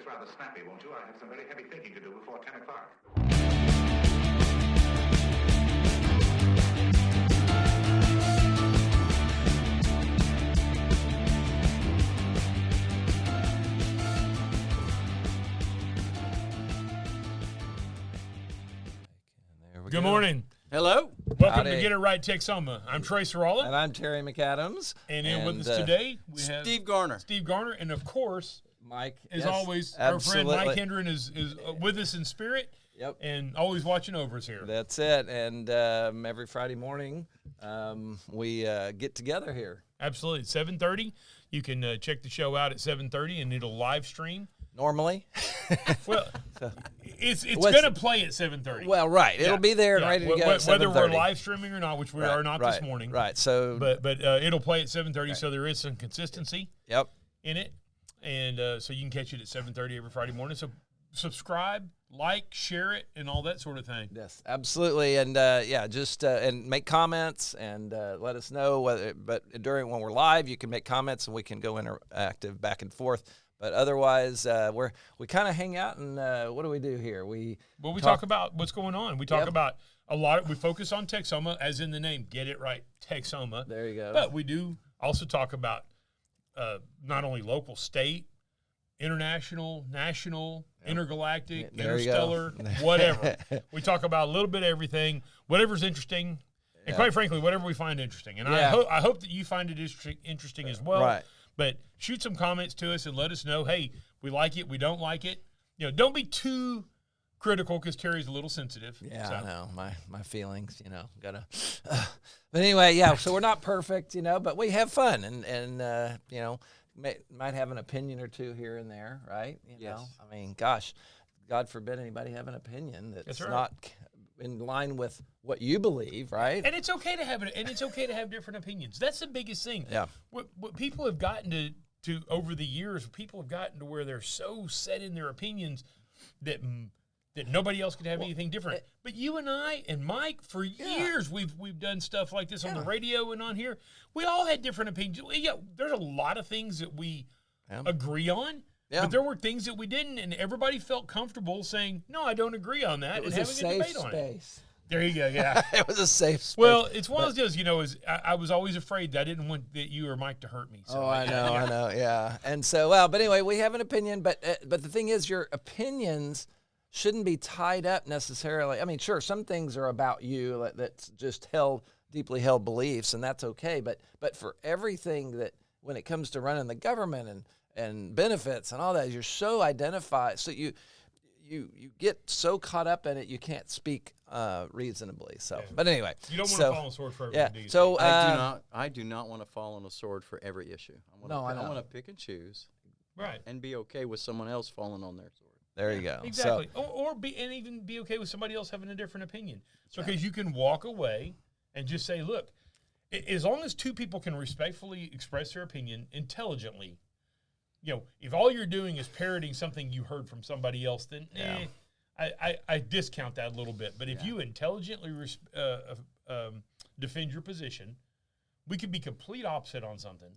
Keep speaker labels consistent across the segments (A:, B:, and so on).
A: this rather snappy, won't you? I have some very heavy thinking to do before 10 o'clock.
B: Good morning.
C: Hello.
B: Welcome to Get It Right Texoma. I'm Trace Rolla.
C: And I'm Terry McAdams.
B: And in with us today, we have
C: Steve Garner.
B: Steve Garner. And, of course,
C: Mike.
B: As always, absolutely. Our friend Mike Hendren is with us in spirit.
C: Yep.
B: And always watching over us here.
C: That's it. And every Friday morning, we get together here.
B: Absolutely. 7:30. You can check the show out at 7:30, and it'll live stream.
C: Normally.
B: Well, it's going to play at 7:30.
C: Well, right. It'll be there and ready to go at 7:30.
B: Whether we're live streaming or not, which we are not this morning.
C: Right. So,
B: but it'll play at 7:30, so there is some consistency in it. And so you can catch it at 7:30 every Friday morning. So subscribe, like, share it, and all that sort of thing.
C: Yes, absolutely. And, just and make comments and let us know. But when we're live, you can make comments and we can go interactive back and forth. But otherwise, we kind of hang out and what do we do here? We
B: talk about what's going on. We talk about a lot. We focus on Texoma, as in the name, Get It Right Texoma.
C: There you go.
B: But we do also talk about not only local, state, international, national, intergalactic, interstellar, whatever. We talk about a little bit of everything, whatever's interesting, and quite frankly, whatever we find interesting. And I hope that you find it interesting as well.
C: Right.
B: But shoot some comments to us and let us know, hey, we like it, we don't like it. You know, don't be too critical because Terry's a little sensitive.
C: Yeah, so. I know. My feelings, gotta. But anyway, so we're not perfect, but we have fun and might have an opinion or two here and there, right? You know, I mean, gosh, God forbid anybody have an opinion that's not in line with what you believe, right?
B: And it's okay to have it, and it's okay to have different opinions. That's the biggest thing.
C: Yeah.
B: What people have gotten to over the years, people have gotten to where they're so set in their opinions that nobody else could have anything different. But you and I and Mike, for years, we've done stuff like this on the radio and on here. We all had different opinions. Yeah, there's a lot of things that we agree on. Yeah. But there were things that we didn't, and everybody felt comfortable saying, no, I don't agree on that, and having a debate on it. There you go, yeah.
C: It was a safe space.
B: Well, it's one of those deals, I was always afraid that I didn't want that you or Mike to hurt me. So
C: I know, yeah. And so, but anyway, we have an opinion, but the thing is, your opinions shouldn't be tied up necessarily. I mean, sure, some things are about you that's just deeply held beliefs, and that's okay, but for everything that, when it comes to running the government and benefits and all that, you're so identified. So you get so caught up in it, you can't speak reasonably. So, but anyway,
B: you don't want to fall on a sword for everything.
C: Yeah. So
D: I do not want to fall on a sword for every issue. I want to pick and choose,
B: right,
D: and be okay with someone else falling on their sword.
C: There you go.
B: Exactly. So, even be okay with somebody else having a different opinion, because you can walk away and just say, look, as long as two people can respectfully express their opinion intelligently. If all you're doing is parroting something you heard from somebody else, then I discount that a little bit. But if you intelligently defend your position, we could be complete opposite on something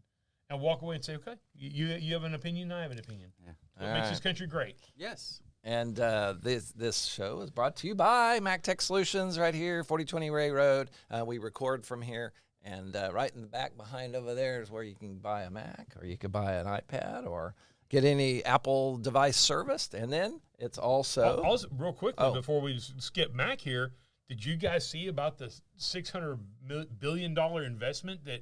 B: and walk away and say, okay, you have an opinion, I have an opinion. Yeah. What makes this country great.
D: Yes.
C: And this show is brought to you by MacTech Solutions right here, 4020 Ray Road. We record from here. And right in the back behind over there is where you can buy a Mac, or you could buy an iPad, or get any Apple device serviced. And then it's also...
B: real quickly, before we skip Mac here, did you guys see about the $600 billion investment that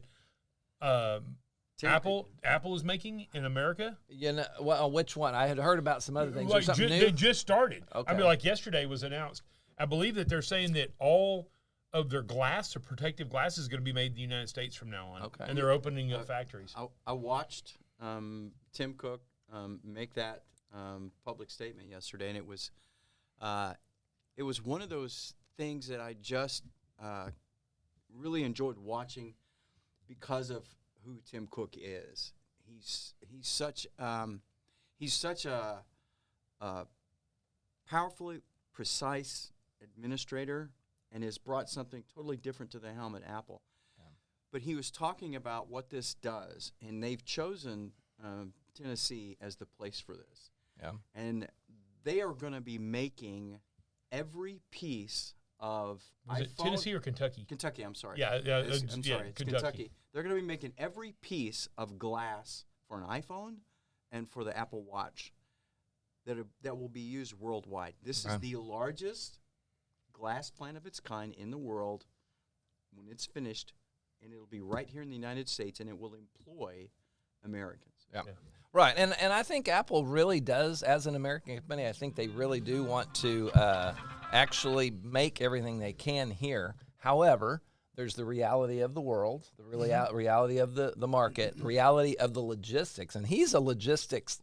B: Apple is making in America?
C: Which one? I had heard about some other things. New?
B: They just started.
C: Okay.
B: I mean, yesterday was announced. I believe that they're saying that all of their glass or protective glass is going to be made in the United States from now on. Okay. And they're opening up factories.
D: I watched Tim Cook make that public statement yesterday, and it was one of those things that I just really enjoyed watching because of who Tim Cook is. He's such a powerfully precise administrator, and has brought something totally different to the helm at Apple. Yeah. But he was talking about what this does, and they've chosen Tennessee as the place for this.
C: Yeah.
D: And they are going to be making every piece of
B: Was it Tennessee or Kentucky?
D: Kentucky, I'm sorry.
B: Yeah,
D: I'm sorry, it's
B: Kentucky.
D: Kentucky. They're going to be making every piece of glass for an iPhone and for the Apple Watch that will be used worldwide. This is the largest glass plant of its kind in the world when it's finished, and it'll be right here in the United States, and it will employ Americans.
C: Yeah. Right, and I think Apple really does, as an American company, I think they really do want to actually make everything they can here. However, there's the reality of the world, the reality of the market, the reality of the logistics, and he's a logistics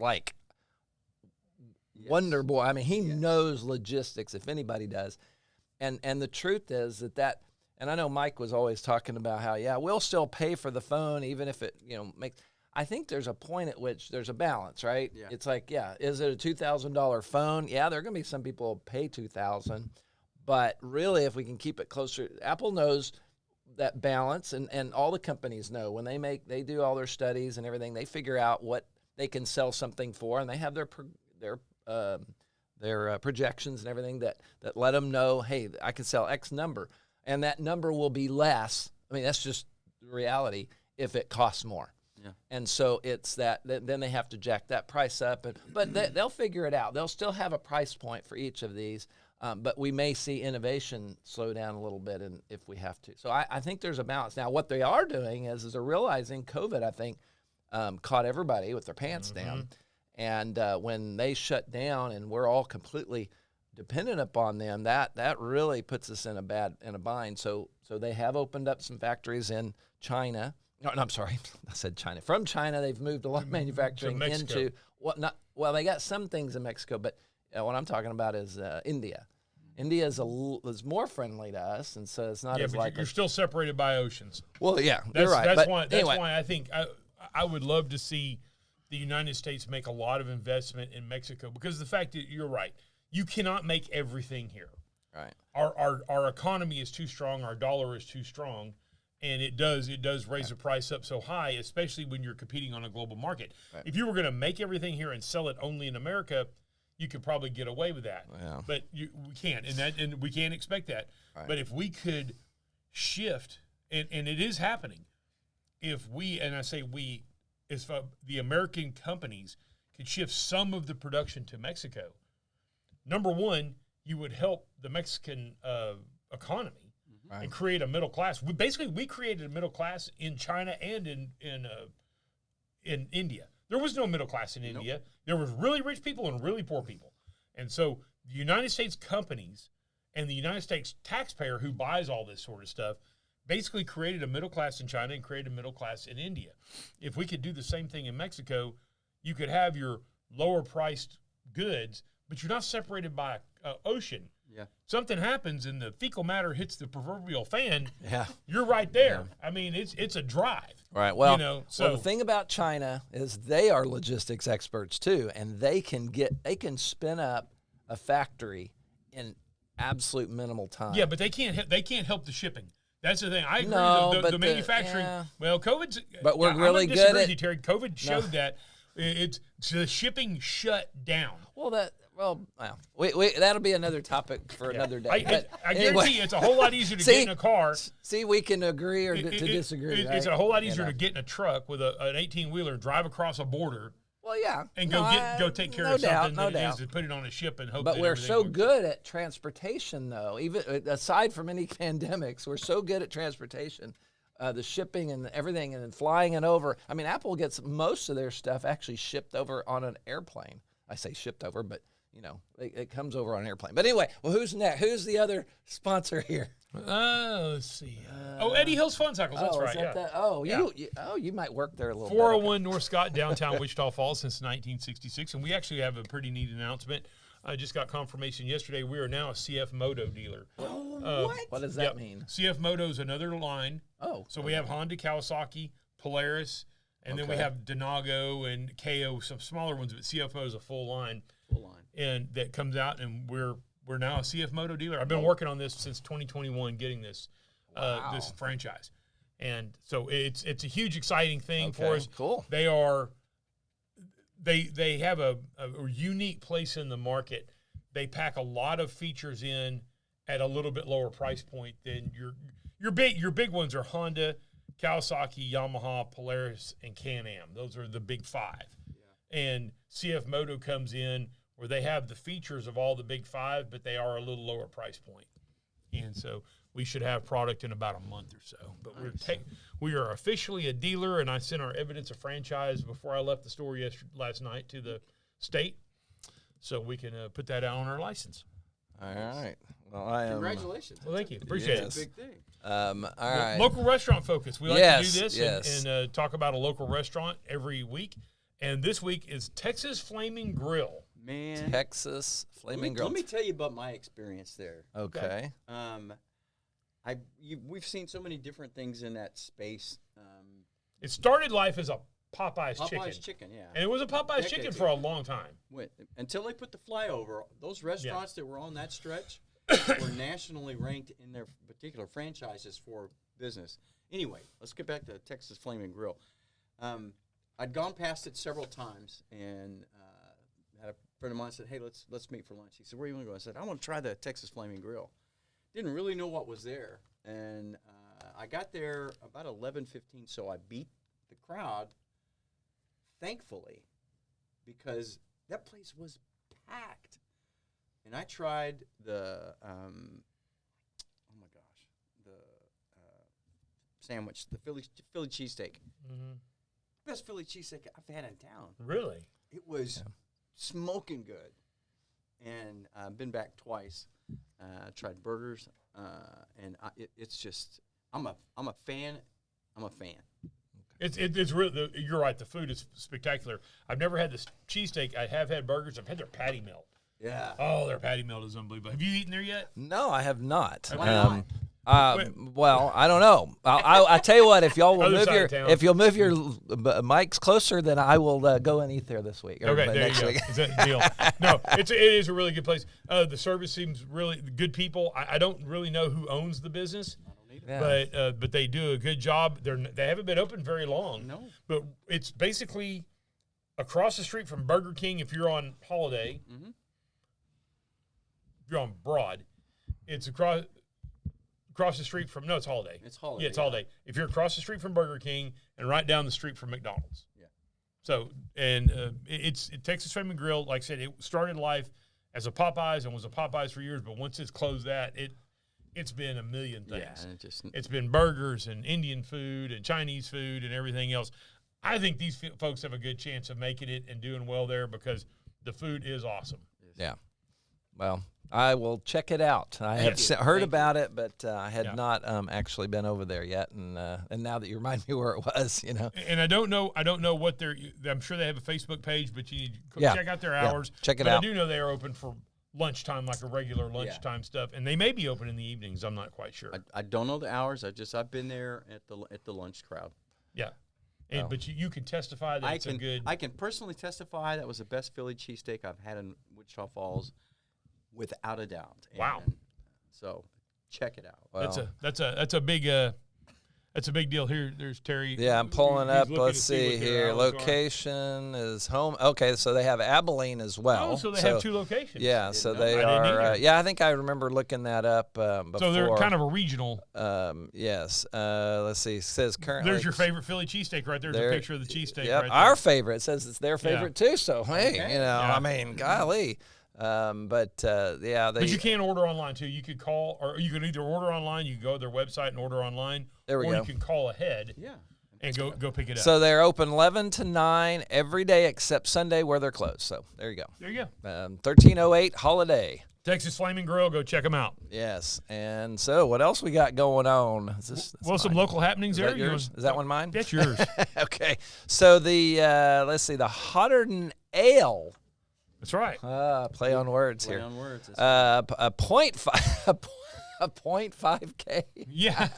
C: wonder boy. I mean, he knows logistics if anybody does, and the truth is that. And I know Mike was always talking about how we'll still pay for the phone even if it makes. I think there's a point at which there's a balance, right? Yeah. It's like, is it a $2,000 phone? Yeah, there are going to be some people who pay $2,000, but really, if we can keep it closer, Apple knows that balance, and all the companies know when they do all their studies and everything, they figure out what they can sell something for, and they have their projections and everything that let them know, hey, I can sell X number, and that number will be less. I mean, that's just the reality if it costs more. Yeah. And so it's that then they have to jack that price up, but they'll figure it out. They'll still have a price point for each of these, but we may see innovation slow down a little bit, and if we have to. So I think there's a balance. Now, what they are doing is they're realizing COVID, I think, caught everybody with their pants down, and when they shut down and we're all completely dependent upon them, that really puts us in a bind. So they have opened up some factories in China. No, I'm sorry, I said China. From China, they've moved a lot of manufacturing into they got some things in Mexico, but what I'm talking about is India. India is more friendly to us, and so it's not as like
B: you're still separated by oceans.
C: Well, you're right.
B: That's why I think I would love to see the United States make a lot of investment in Mexico, because the fact that you're right, you cannot make everything here.
C: Right.
B: Our economy is too strong. Our dollar is too strong. And it does raise the price up so high, especially when you're competing on a global market. Right. If you were going to make everything here and sell it only in America, you could probably get away with that. Yeah. But we can't, and we can't expect that. Right. But if we could shift, and it is happening, if the American companies could shift some of the production to Mexico, number one, you would help the Mexican economy. Right. And create a middle class. We created a middle class in China and in India. There was no middle class in India. There was really rich people and really poor people. And so the United States companies and the United States taxpayer who buys all this sort of stuff basically created a middle class in China and created a middle class in India. If we could do the same thing in Mexico, you could have your lower priced goods, but you're not separated by an ocean. Yeah. Something happens and the fecal matter hits the proverbial fan. Yeah. You're right there. Yeah. I mean, it's a drive.
C: Right. Well, the thing about China is they are logistics experts too, and they can spin up a factory in absolute minimal time.
B: Yeah, but they can't help the shipping. That's the thing. I agree. The manufacturing. Yeah. Well, COVID's.
C: But we're really good at.
B: Terry. COVID showed that the shipping shut down.
C: That'll be another topip for another day.
B: I guarantee you it's a whole lot easier to get in a car.
C: See, we can agree to disagree.
B: It's a whole lot easier to get in a truck with an 18-wheeler, drive across a border.
C: Well, yeah.
B: And go take care of something than it is to put it on a ship and hope.
C: But we're so good at transportation, though. Even aside from any pandemics, we're so good at transportation. The shipping and everything, and then flying it over. I mean, Apple gets most of their stuff actually shipped over on an airplane. I say shipped over, but it comes over on an airplane. But anyway, who's next? Who's the other sponsor here?
B: Let's see. Eddie Hill's Fun Cycles. That's right.
C: You might work there a little
B: 401 North Scott, downtown Wichita Falls since 1966. And we actually have a pretty neat announcement. I just got confirmation yesterday. We are now a CF Moto dealer.
C: What does that mean?
B: CF Moto is another line. So we have Honda, Kawasaki, Polaris, and then we have Donago and KO, some smaller ones, but CF Moto is a full line. And that comes out, and we're now a CF Moto dealer. I've been working on this since 2021, getting this this franchise, and so it's a huge, exciting thing for us.
C: Cool.
B: they have a unique place in the market. They pack a lot of features in at a little bit lower price point than your big ones are Honda, Kawasaki, Yamaha, Polaris, and Can-Am. Those are the big five. Yeah. And CF Moto comes in where they have the features of all the big five, but they are a little lower price point. And so we should have product in about a month or so. But we are officially a dealer, and I sent our evidence of franchise before I left the store last night to the state, so we can put that out on our license.
C: All right. Well,
D: Congratulations.
B: Well, thank you. Appreciate
D: That's a big thing.
C: All right.
B: Local restaurant focus. We like to do this and talk about a local restaurant every week. And this week is Texas Flaming Grill.
D: Man.
C: Texas Flaming Grill.
D: Let me tell you about my experience there.
C: Okay.
D: We've seen so many different things in that space.
B: It started life as a Popeye's
D: chicken, yeah.
B: And it was a Popeye's chicken for a long time.
D: Until they put the flyover, those restaurants that were on that stretch were nationally ranked in their particular franchises for business. Anyway, let's get back to Texas Flaming Grill. I'd gone past it several times and had a friend of mine said, "Hey, let's meet for lunch." He said, "Where do you want to go?" I said, "I want to try the Texas Flaming Grill." Didn't really know what was there, and I got there about 11:15, so I beat the crowd, thankfully, because that place was packed. And I tried the sandwich, the Philly cheesesteak. Mm-hmm. Best Philly cheesesteak I've had in town.
B: Really?
D: It was smoking good. And I've been back twice. Tried burgers, and it's just I'm a fan. I'm a fan.
B: It's really, you're right. The food is spectacular. I've never had this cheesesteak. I have had burgers. I've had their patty melt.
D: Yeah.
B: Oh, their patty melt is unbelievable. Have you eaten there yet?
C: No, I have not.
B: Why not?
C: Well, I don't know. I tell you what, if y'all will move your mics closer, then I will go and eat there this week.
B: Okay, there you go. Is that a deal? No, it is a really good place. The service seems really good. People. I don't really know who owns the business, but they do a good job. They haven't been open very long.
D: No,
B: but it's basically across the street from Burger King. If you're on Holiday, if you're on Broad, it's across the street from, no, it's Holiday.
D: It's Holiday.
B: Yeah, it's Holiday. If you're across the street from Burger King and right down the street from McDonald's.
D: Yeah.
B: So, and it's Texas Flaming Grill. Like I said, it started life as a Popeyes and was a Popeyes for years, but once it's closed that, it's been a million things.
D: Yeah,
B: it's been burgers and Indian food and Chinese food and everything else. I think these folks have a good chance of making it and doing well there because the food is awesome.
C: Yeah. Well, I will check it out. I have heard about it, but I had not actually been over there yet. And now that you remind me where it was,
B: And I don't know what I'm sure they have a Facebook page, but you need to check out their hours.
C: Check it out.
B: I do know they are open for lunchtime, like a regular lunchtime stuff, and they may be open in the evenings. I'm not quite sure.
D: I don't know the hours. I've been there at the lunch crowd.
B: Yeah. But you can testify that it's a good.
D: I can personally testify that was the best Philly cheesesteak I've had in Wichita Falls. Without a doubt.
B: Wow.
D: And so check it out.
C: Well,
B: that's a big deal. Here, there's Terry.
C: Yeah, I'm pulling up. Let's see here. Location is home. Okay, so they have Abilene as well.
B: Oh, so they have two locations.
C: Yeah, so they are. I think I remember looking that up before.
B: So they're kind of a regional.
C: Yes. Let's see. It says currently.
B: There's your favorite Philly cheesesteak right there. There's a picture of the cheesesteak right there.
C: Our favorite. It says it's their favorite too. So hey, I mean, golly. But you can
B: order online too. You could call, or you can either order online. You can go to their website and order online.
C: There we go.
B: Or you can call ahead.
D: Yeah.
B: And go pick it up.
C: So they're open 11 to 9 every day except Sunday where they're closed. So there you go.
B: There you go.
C: 1308 Holiday.
B: Texas Flaming Grill. Go check them out.
C: Yes. And so what else we got going on?
B: Some local happenings there.
C: Is that one mine?
B: That's yours.
C: Okay. So the the Hotter Than Ale.
B: That's right.
C: Play on words here.
D: Play on words.
C: A 0.5K.
B: Yeah.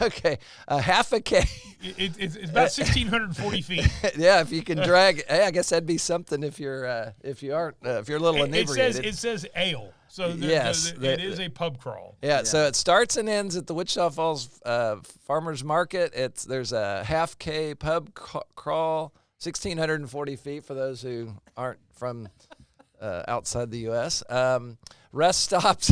C: Okay. A half a K.
B: It's about 1,640 feet.
C: Yeah, if you can drag. Hey, I guess that'd be something if you're a little inebriated.
B: It says ale. So
C: yes,
B: it is a pub crawl.
C: Yeah, so it starts and ends at the Wichita Falls Farmers Market. There's a half K pub crawl. 1,640 feet for those who aren't from outside the U.S. Rest stops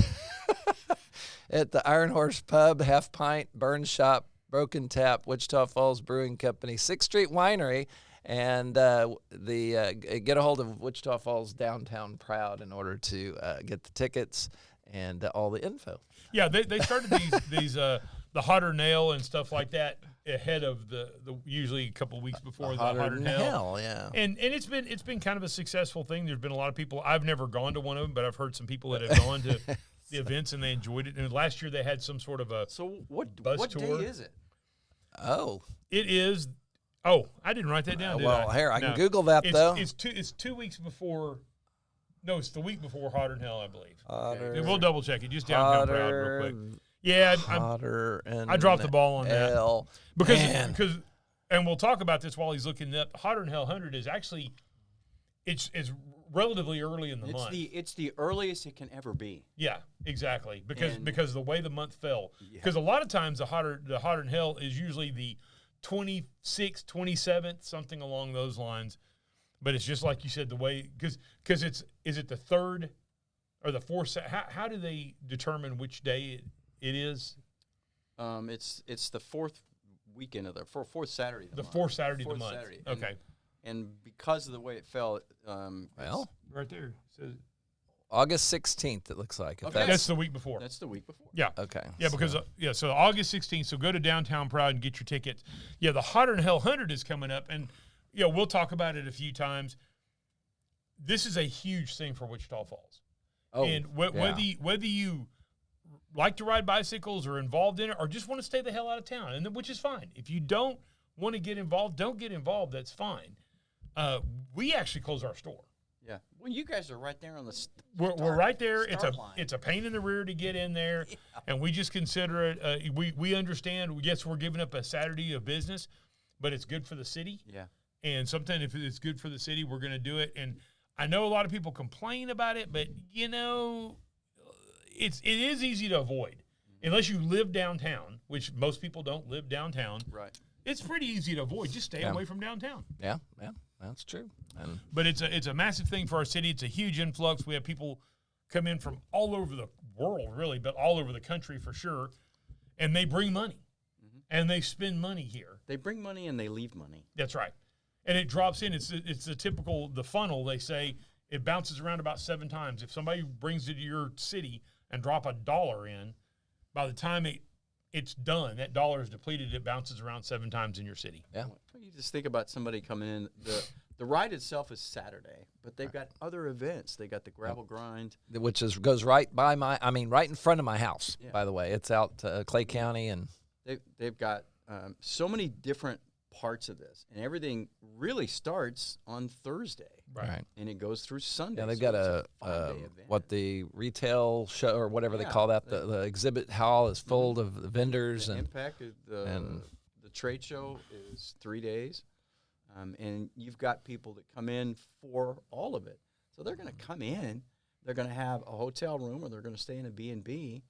C: at the Iron Horse Pub, Half Pint, Burn Shop, Broken Tap, Wichita Falls Brewing Company, 6th Street Winery, and get a hold of Wichita Falls Downtown Proud in order to get the tickets and all the info.
B: Yeah, they started these the Hotter Nail and stuff like that ahead of the usually a couple of weeks before the Hotter Nail.
C: Yeah.
B: And it's been kind of a successful thing. There's been a lot of people. I've never gone to one of them, but I've heard some people that have gone to the events and they enjoyed it. And last year they had some sort of a
D: what
B: tour.
D: day is it?
C: Oh.
B: It is. Oh, I didn't write that down.
C: Here I can Google that though.
B: It's 2 weeks before. No, it's the week before Hotter Nail, I believe.
C: Hotter,
B: we'll double check it. Just downtown Proud real quick. Yeah, I dropped the ball on that because, and we'll talk about this while he's looking up. Hotter Than Hell 100 is actually it's relatively early in the month.
D: It's the earliest it can ever be.
B: Yeah, exactly. Because the way the month fell. Because a lot of times the Hotter Than Hell is usually the 26th, 27th, something along those lines. But it's just like you said, the way because is it the third or the fourth? How do they determine which day it is?
D: It's the fourth weekend of the fourth Saturday. Of the month.
B: Fourth Saturday of the month.
D: Saturday.
B: Okay.
D: And because of the way it fell,
B: right there. So,
C: August 16th, it looks like.
B: Okay. That's the week before.
D: That's the week before.
B: Yeah.
C: Okay.
B: Yeah, because so August 16th. So go to Downtown Proud and get your tickets. Yeah, the Hotter Than Hell 100 is coming up, and we'll talk about it a few times. This is a huge thing for Wichita Falls.
C: Oh,
B: and whether you like to ride bicycles or involved in it or just want to stay the hell out of town, and which is fine. If you don't want to get involved, don't get involved. That's fine. We actually close our store.
D: Yeah. Well, you guys are right there on the
B: we're right there.
D: Line.
B: It's a pain in the rear to get in there, and we just consider it. We understand. Yes, we're giving up a Saturday of business, but it's good for the city.
D: Yeah.
B: And sometimes if it's good for the city, we're going to do it. And I know a lot of people complain about it, but it is easy to avoid unless you live downtown, which most people don't live downtown.
D: Right.
B: It's pretty easy to avoid. Just stay away from downtown.
C: Yeah, that's true.
B: But it's a massive thing for our city. It's a huge influx. We have people come in from all over the world, really, but all over the country for sure, and they bring money, and they spend money here.
D: They bring money and they leave money.
B: That's right. And it drops in. It's the typical, the funnel, they say, it bounces around about 7 times. If somebody brings it to your city and drop $1 in, by the time it's done, that dollar is depleted, it bounces around 7 times in your city.
C: Yeah.
D: Well, you just think about somebody coming in. The ride itself is Saturday, but they've got other events. They got the gravel grind,
C: which goes right by right in front of my house. Yeah. By the way, it's out Clay County, and
D: they've got so many different parts of this, and everything really starts on Thursday,
C: right?
D: And it goes through Sunday.
C: Yeah, they've got the retail show or whatever they call that. The exhibit hall is full of vendors
D: the
C: and
D: Impact. The trade show is 3 days, and you've got people that come in for all of it. So they're going to come in. They're going to have a hotel room, or they're going to stay in a B&B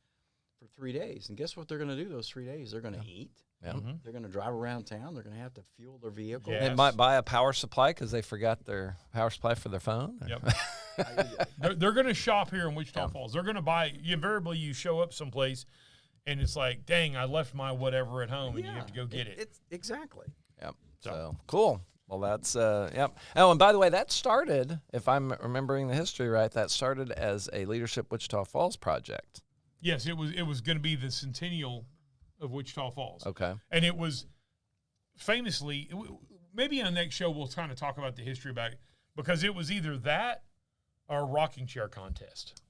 D: for 3 days. And guess what they're going to do those 3 days? They're going to eat.
C: Yeah.
D: They're going to drive around town. They're going to have to fuel their vehicle.
B: Yes.
C: They might buy a power supply because they forgot their power supply for their phone.
B: Yep. They're going to shop here in Wichita Falls. They're going to buy. Invariably, you show up someplace, and it's like, dang, I left my whatever at home, and you have to go get it.
D: It's exactly.
C: Yep. So cool. Well, that's yep. Oh, and by the way, that started, if I'm remembering the history right, that started as a Leadership Wichita Falls project.
B: Yes, it was going to be the centennial of Wichita Falls.
C: Okay.
B: And it was famously, maybe on the next show we'll kind of talk about the history about it, because it was either that or a rocking chair contest.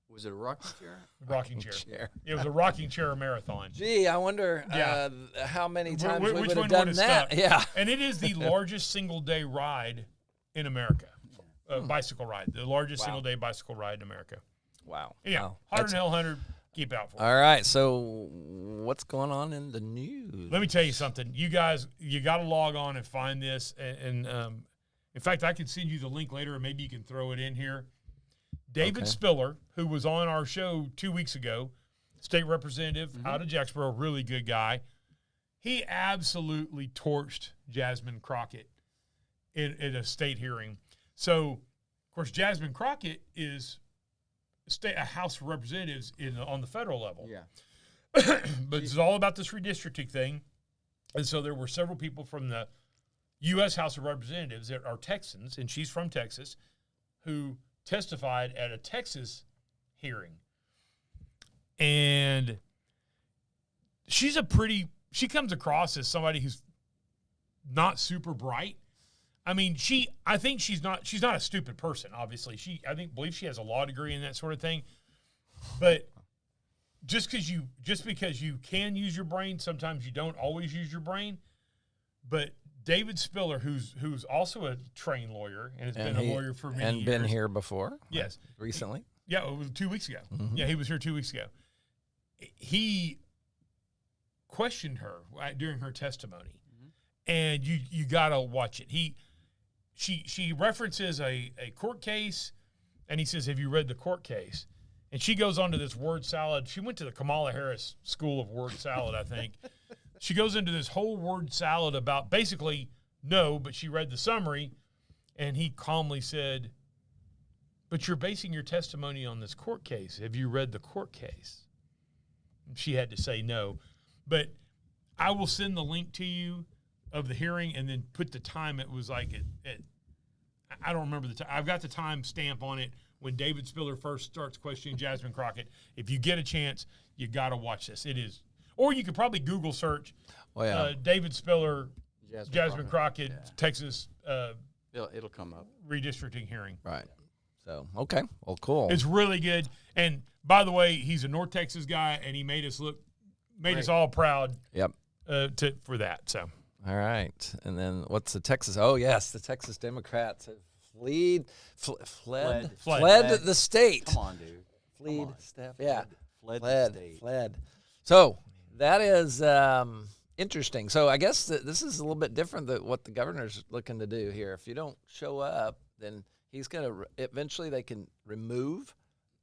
D: Was it a rocking chair?
B: Rocking chair. It was a rocking chair marathon.
C: Gee, I wonder how many times we would have done that.
B: Stuck. Yeah. And it is the largest single-day ride in America, bicycle ride, the largest single-day bicycle ride in America.
C: Wow.
B: Yeah,
C: wow.
B: Hotter Than Hell 100, keep out for it.
C: All right, so what's going on in the news?
B: Let me tell you something. You guys, you got to log on and find this. And in fact, I can send you the link later, and maybe you can throw it in here. David Spiller, who was on our show 2 weeks ago, state representative out of Jacksboro, really good guy. He absolutely torched Jasmine Crockett. in a state hearing. So, of course, Jasmine Crockett is a House of Representatives on the federal level.
D: Yeah.
B: But it's all about this redistricting thing. And so there were several people from the U.S. House of Representatives that are Texans, and she's from Texas, who testified at a Texas hearing. And she comes across as somebody who's not super bright. I mean, I think she's not a stupid person, obviously. I believe she has a law degree and that sort of thing. But just because you can use your brain, sometimes you don't always use your brain. But David Spiller, who's also a trained lawyer and has been a lawyer for many years.
C: And been here before?
B: Yes.
C: Recently?
B: Yeah, it was 2 weeks ago.
C: Mm-hmm.
B: Yeah, he was here 2 weeks ago. He questioned her during her testimony. Mm-hmm. And you got to watch it. She references a court case, and he says, "Have you read the court case?" And she goes on to this word salad. She went to the Kamala Harris School of Word Salad, I think. She goes into this whole word salad about basically no, but she read the summary, and he calmly said, "But you're basing your testimony on this court case. Have you read the court case?" And she had to say no. But I will send the link to you of the hearing and then put the time. It was like I don't remember the time. I've got the time stamp on it when David Spiller first starts questioning Jasmine Crockett. If you get a chance, you got to watch this. It is, or you could probably Google search David Spiller, Jasmine Crockett, Texas.
D: It'll come up.
B: Redistricting hearing.
C: Right. So, okay. Well, cool.
B: It's really good. And by the way, he's a North Texas guy, and he made us all proud.
C: Yep.
B: For that. So.
C: All right. And then what's the Texas? Oh, yes. The Texas Democrats have fled the state.
D: Come on, dude.
C: Fled, Steph. Yeah.
D: Fled the state.
C: Fled. So that is interesting. So I guess this is a little bit different than what the governor's looking to do here. If you don't show up, then he's going to eventually they can remove.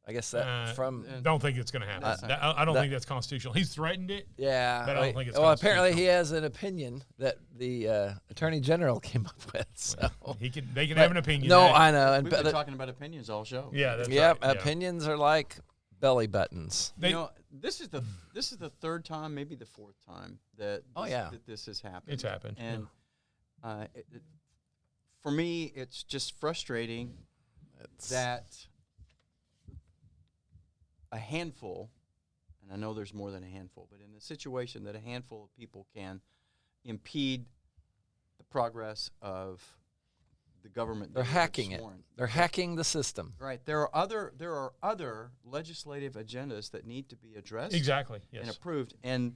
C: I guess that from.
B: Don't think it's going to happen. I don't think that's constitutional. He's threatened it.
C: Yeah.
B: But I don't think it's
C: well,
B: constitutional.
C: apparently he has an opinion that the Attorney General came up with. So
B: they can have an opinion.
C: No, I know. And
D: we've been talking about opinions all show.
B: Yeah. That's
C: right.
B: Yeah.
C: Opinions are like belly buttons.
D: This is the third time, maybe the fourth time that this has happened.
B: It's happened.
D: And for me, it's just frustrating that a handful, and I know there's more than a handful, but in a situation that a handful of people can impede the progress of the government.
C: They're hacking it. They're hacking the system.
D: Right. There are other legislative agendas that need to be addressed.
B: Exactly. Yes.
D: And approved. And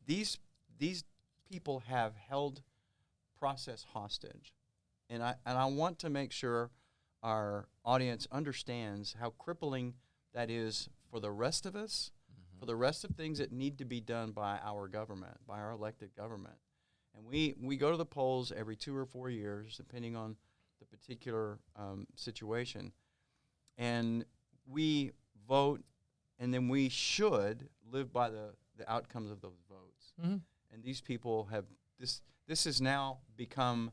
D: these people have held process hostage. And I want to make sure our audience understands how crippling that is for the rest of us, for the rest of things that need to be done by our government, by our elected government. And we go to the polls every 2 or 4 years, depending on the particular situation. And we vote, and then we should live by the outcomes of those votes.
B: Mm-hmm.
D: And these people have this has now become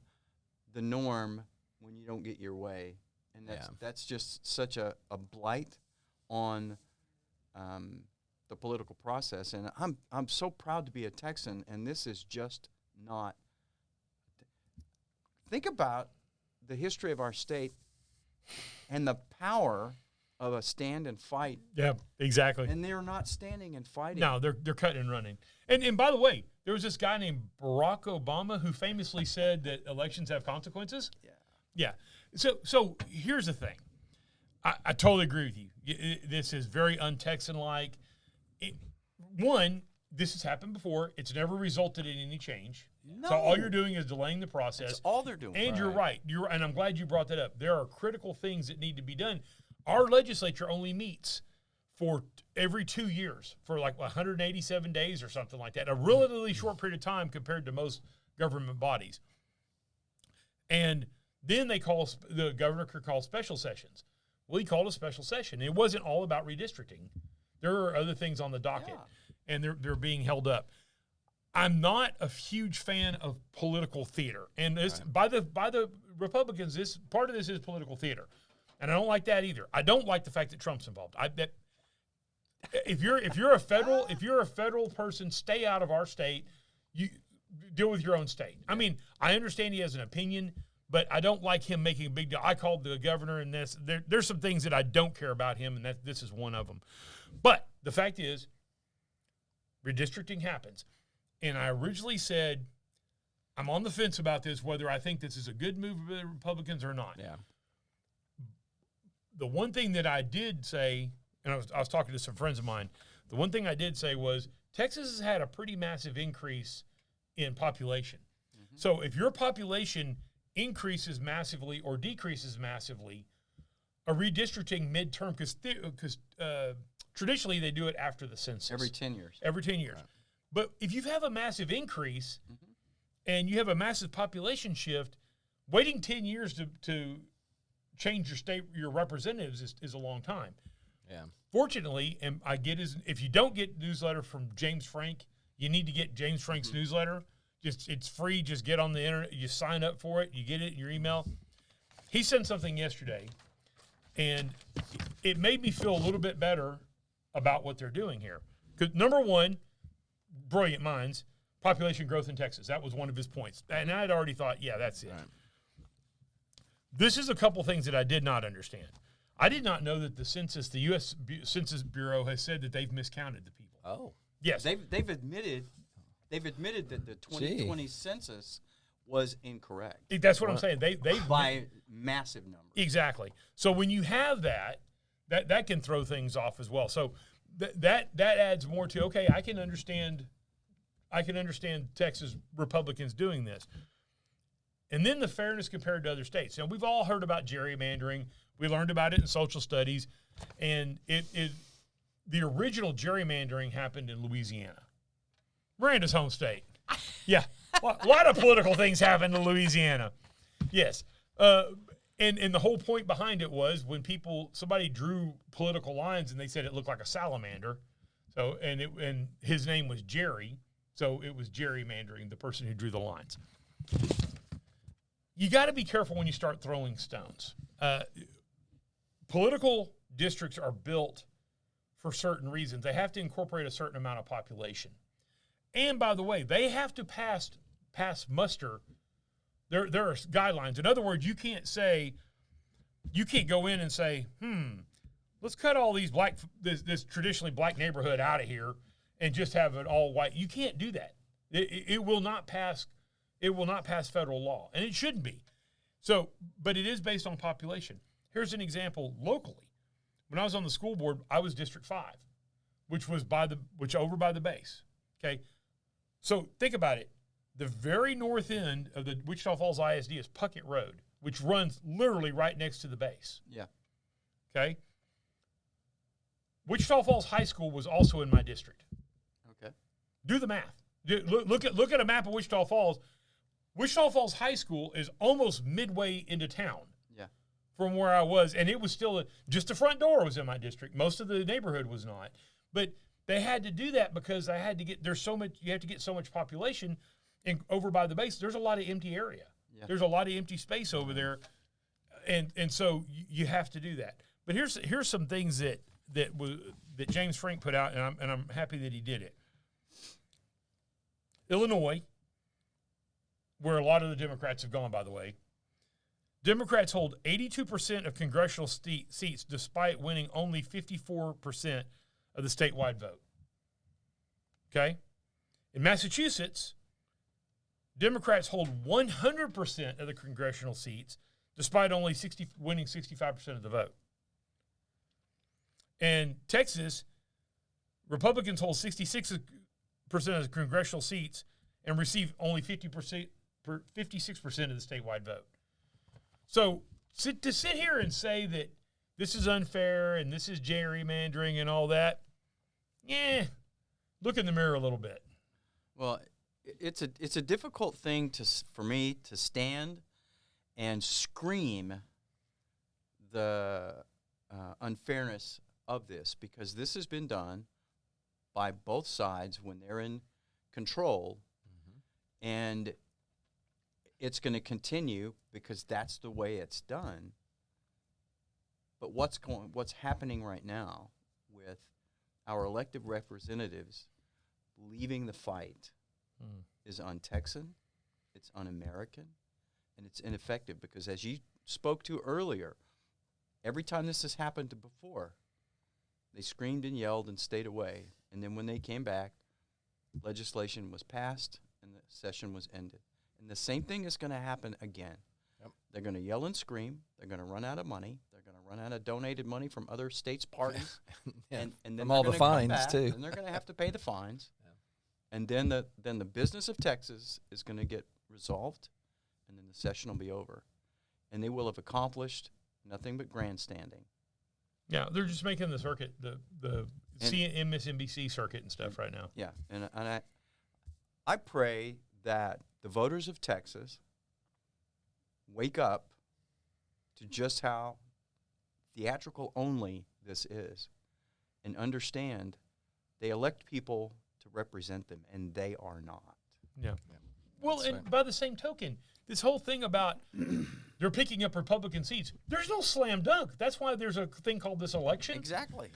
D: the norm when you don't get your way. And that's just such a blight on the political process. And I'm so proud to be a Texan, and this is just not. Think about the history of our state and the power of a stand and fight.
B: Yeah, exactly.
D: And they're not standing and fighting.
B: No, they're cutting and running. And by the way, there was this guy named Barack Obama who famously said that elections have consequences. Yeah. So here's the thing. I totally agree with you. This is very un-Texan-like. One, this has happened before. It's never resulted in any change.
D: No.
B: So all you're doing is delaying the process.
D: That's all they're doing.
B: And you're right. And I'm glad you brought that up. There are critical things that need to be done. Our legislature only meets for every 2 years for like 187 days or something like that. A relatively short period of time compared to most government bodies. And then the governor could call special sessions. Well, he called a special session. It wasn't all about redistricting. There are other things on the docket, and they're being held up. I'm not a huge fan of political theater, and this by the Republicans. This part of this is political theater, and I don't like that either. I don't like the fact that Trump's involved. If you're a federal person, stay out of our state. You deal with your own state. I mean, I understand he has an opinion, but I don't like him making a big deal. I called the governor, and there's some things that I don't care about him, and this is one of them. But the fact is, redistricting happens. And I originally said, I'm on the fence about this, whether I think this is a good move for the Republicans or not.
C: Yeah.
B: The one thing that I did say, and I was talking to some friends of mine, the one thing I did say was Texas has had a pretty massive increase in population. Mm-hmm. So if your population increases massively or decreases massively, a redistricting midterm, because traditionally they do it after the census.
D: Every 10 years.
B: Every 10 years. Right. But if you have a massive increase and you have a massive population shift, waiting 10 years to change your representatives is a long time.
C: Yeah.
B: Fortunately, and I get if you don't get newsletter from James Frank, you need to get James Frank's newsletter. It's free. Just get on the internet. You sign up for it. You get it in your email. He sent something yesterday, and it made me feel a little bit better about what they're doing here. Because number one, brilliant minds, population growth in Texas. That was one of his points. And I had already thought, yeah, that's it. Right. This is a couple things that I did not understand. I did not know that the U.S. Census Bureau has said that they've miscounted the people.
C: Oh.
B: Yes.
D: They've admitted that the 2020 census was incorrect.
B: That's what I'm saying. They
D: by massive numbers.
B: Exactly. So when you have that can throw things off as well. So that adds more to, okay, I can understand Texas Republicans doing this. And then the fairness compared to other states. Now, we've all heard about gerrymandering. We learned about it in social studies. And the original gerrymandering happened in Louisiana. Miranda's home state. Yeah. A lot of political things happened in Louisiana. Yes. And the whole point behind it was when somebody drew political lines and they said it looked like a salamander. So, and his name was Jerry. So it was gerrymandering, the person who drew the lines. You got to be careful when you start throwing stones. Political districts are built for certain reasons. They have to incorporate a certain amount of population. And by the way, they have to pass muster. There are guidelines. In other words, you can't go in and say, let's cut all these this traditionally black neighborhood out of here and just have it all white. You can't do that. It will not pass. It will not pass federal law, and it shouldn't be. So, but it is based on population. Here's an example locally. When I was on the school board, I was District 5, which was over by the base. Okay, so think about it. The very north end of the Wichita Falls ISD is Puckett Road, which runs literally right next to the base.
D: Yeah.
B: Okay. Wichita Falls High School was also in my district.
D: Okay.
B: Do the math. Look at a map of Wichita Falls. Wichita Falls High School is almost midway into town.
D: Yeah.
B: From where I was, and it was still just the front door was in my district. Most of the neighborhood was not, but they had to do that because you have to get so much population. And over by the base, there's a lot of empty area. Yeah. There's a lot of empty space over there, and so you have to do that. But here's some things that James Frank put out, and I'm happy that he did it. Illinois, where a lot of the Democrats have gone, by the way, Democrats hold 82% of congressional seats despite winning only 54% of the statewide vote. Okay? In Massachusetts, Democrats hold 100% of the congressional seats despite only winning 65% of the vote. And Texas, Republicans hold 66% of the congressional seats and receive only 56% of the statewide vote. So to sit here and say that this is unfair and this is gerrymandering and all that, look in the mirror a little bit.
D: Well, it's a difficult thing for me to stand and scream the unfairness of this, because this has been done by both sides when they're in control, and it's going to continue because that's the way it's done. But what's happening right now with our elected representatives leaving the fight is un-Texan, it's un-American, and it's ineffective because, as you spoke to earlier, every time this has happened before, they screamed and yelled and stayed away. And then when they came back, legislation was passed and the session was ended. And the same thing is going to happen again. Yep. They're going to yell and scream. They're going to run out of money. They're going to run out of donated money from other states' parties. and then
C: from all the fines, too.
D: And they're going to have to pay the fines. Yeah. And then the business of Texas is going to get resolved, and then the session will be over. And they will have accomplished nothing but grandstanding.
B: Yeah, they're just making the circuit, the MSNBC circuit and stuff right now.
D: Yeah, and I pray that the voters of Texas wake up to just how theatrical only this is and understand they elect people to represent them, and they are not.
B: Yeah. Well, and by the same token, this whole thing about they're picking up Republican seats, there's no slam dunk. That's why there's a thing called this election.
D: Exactly.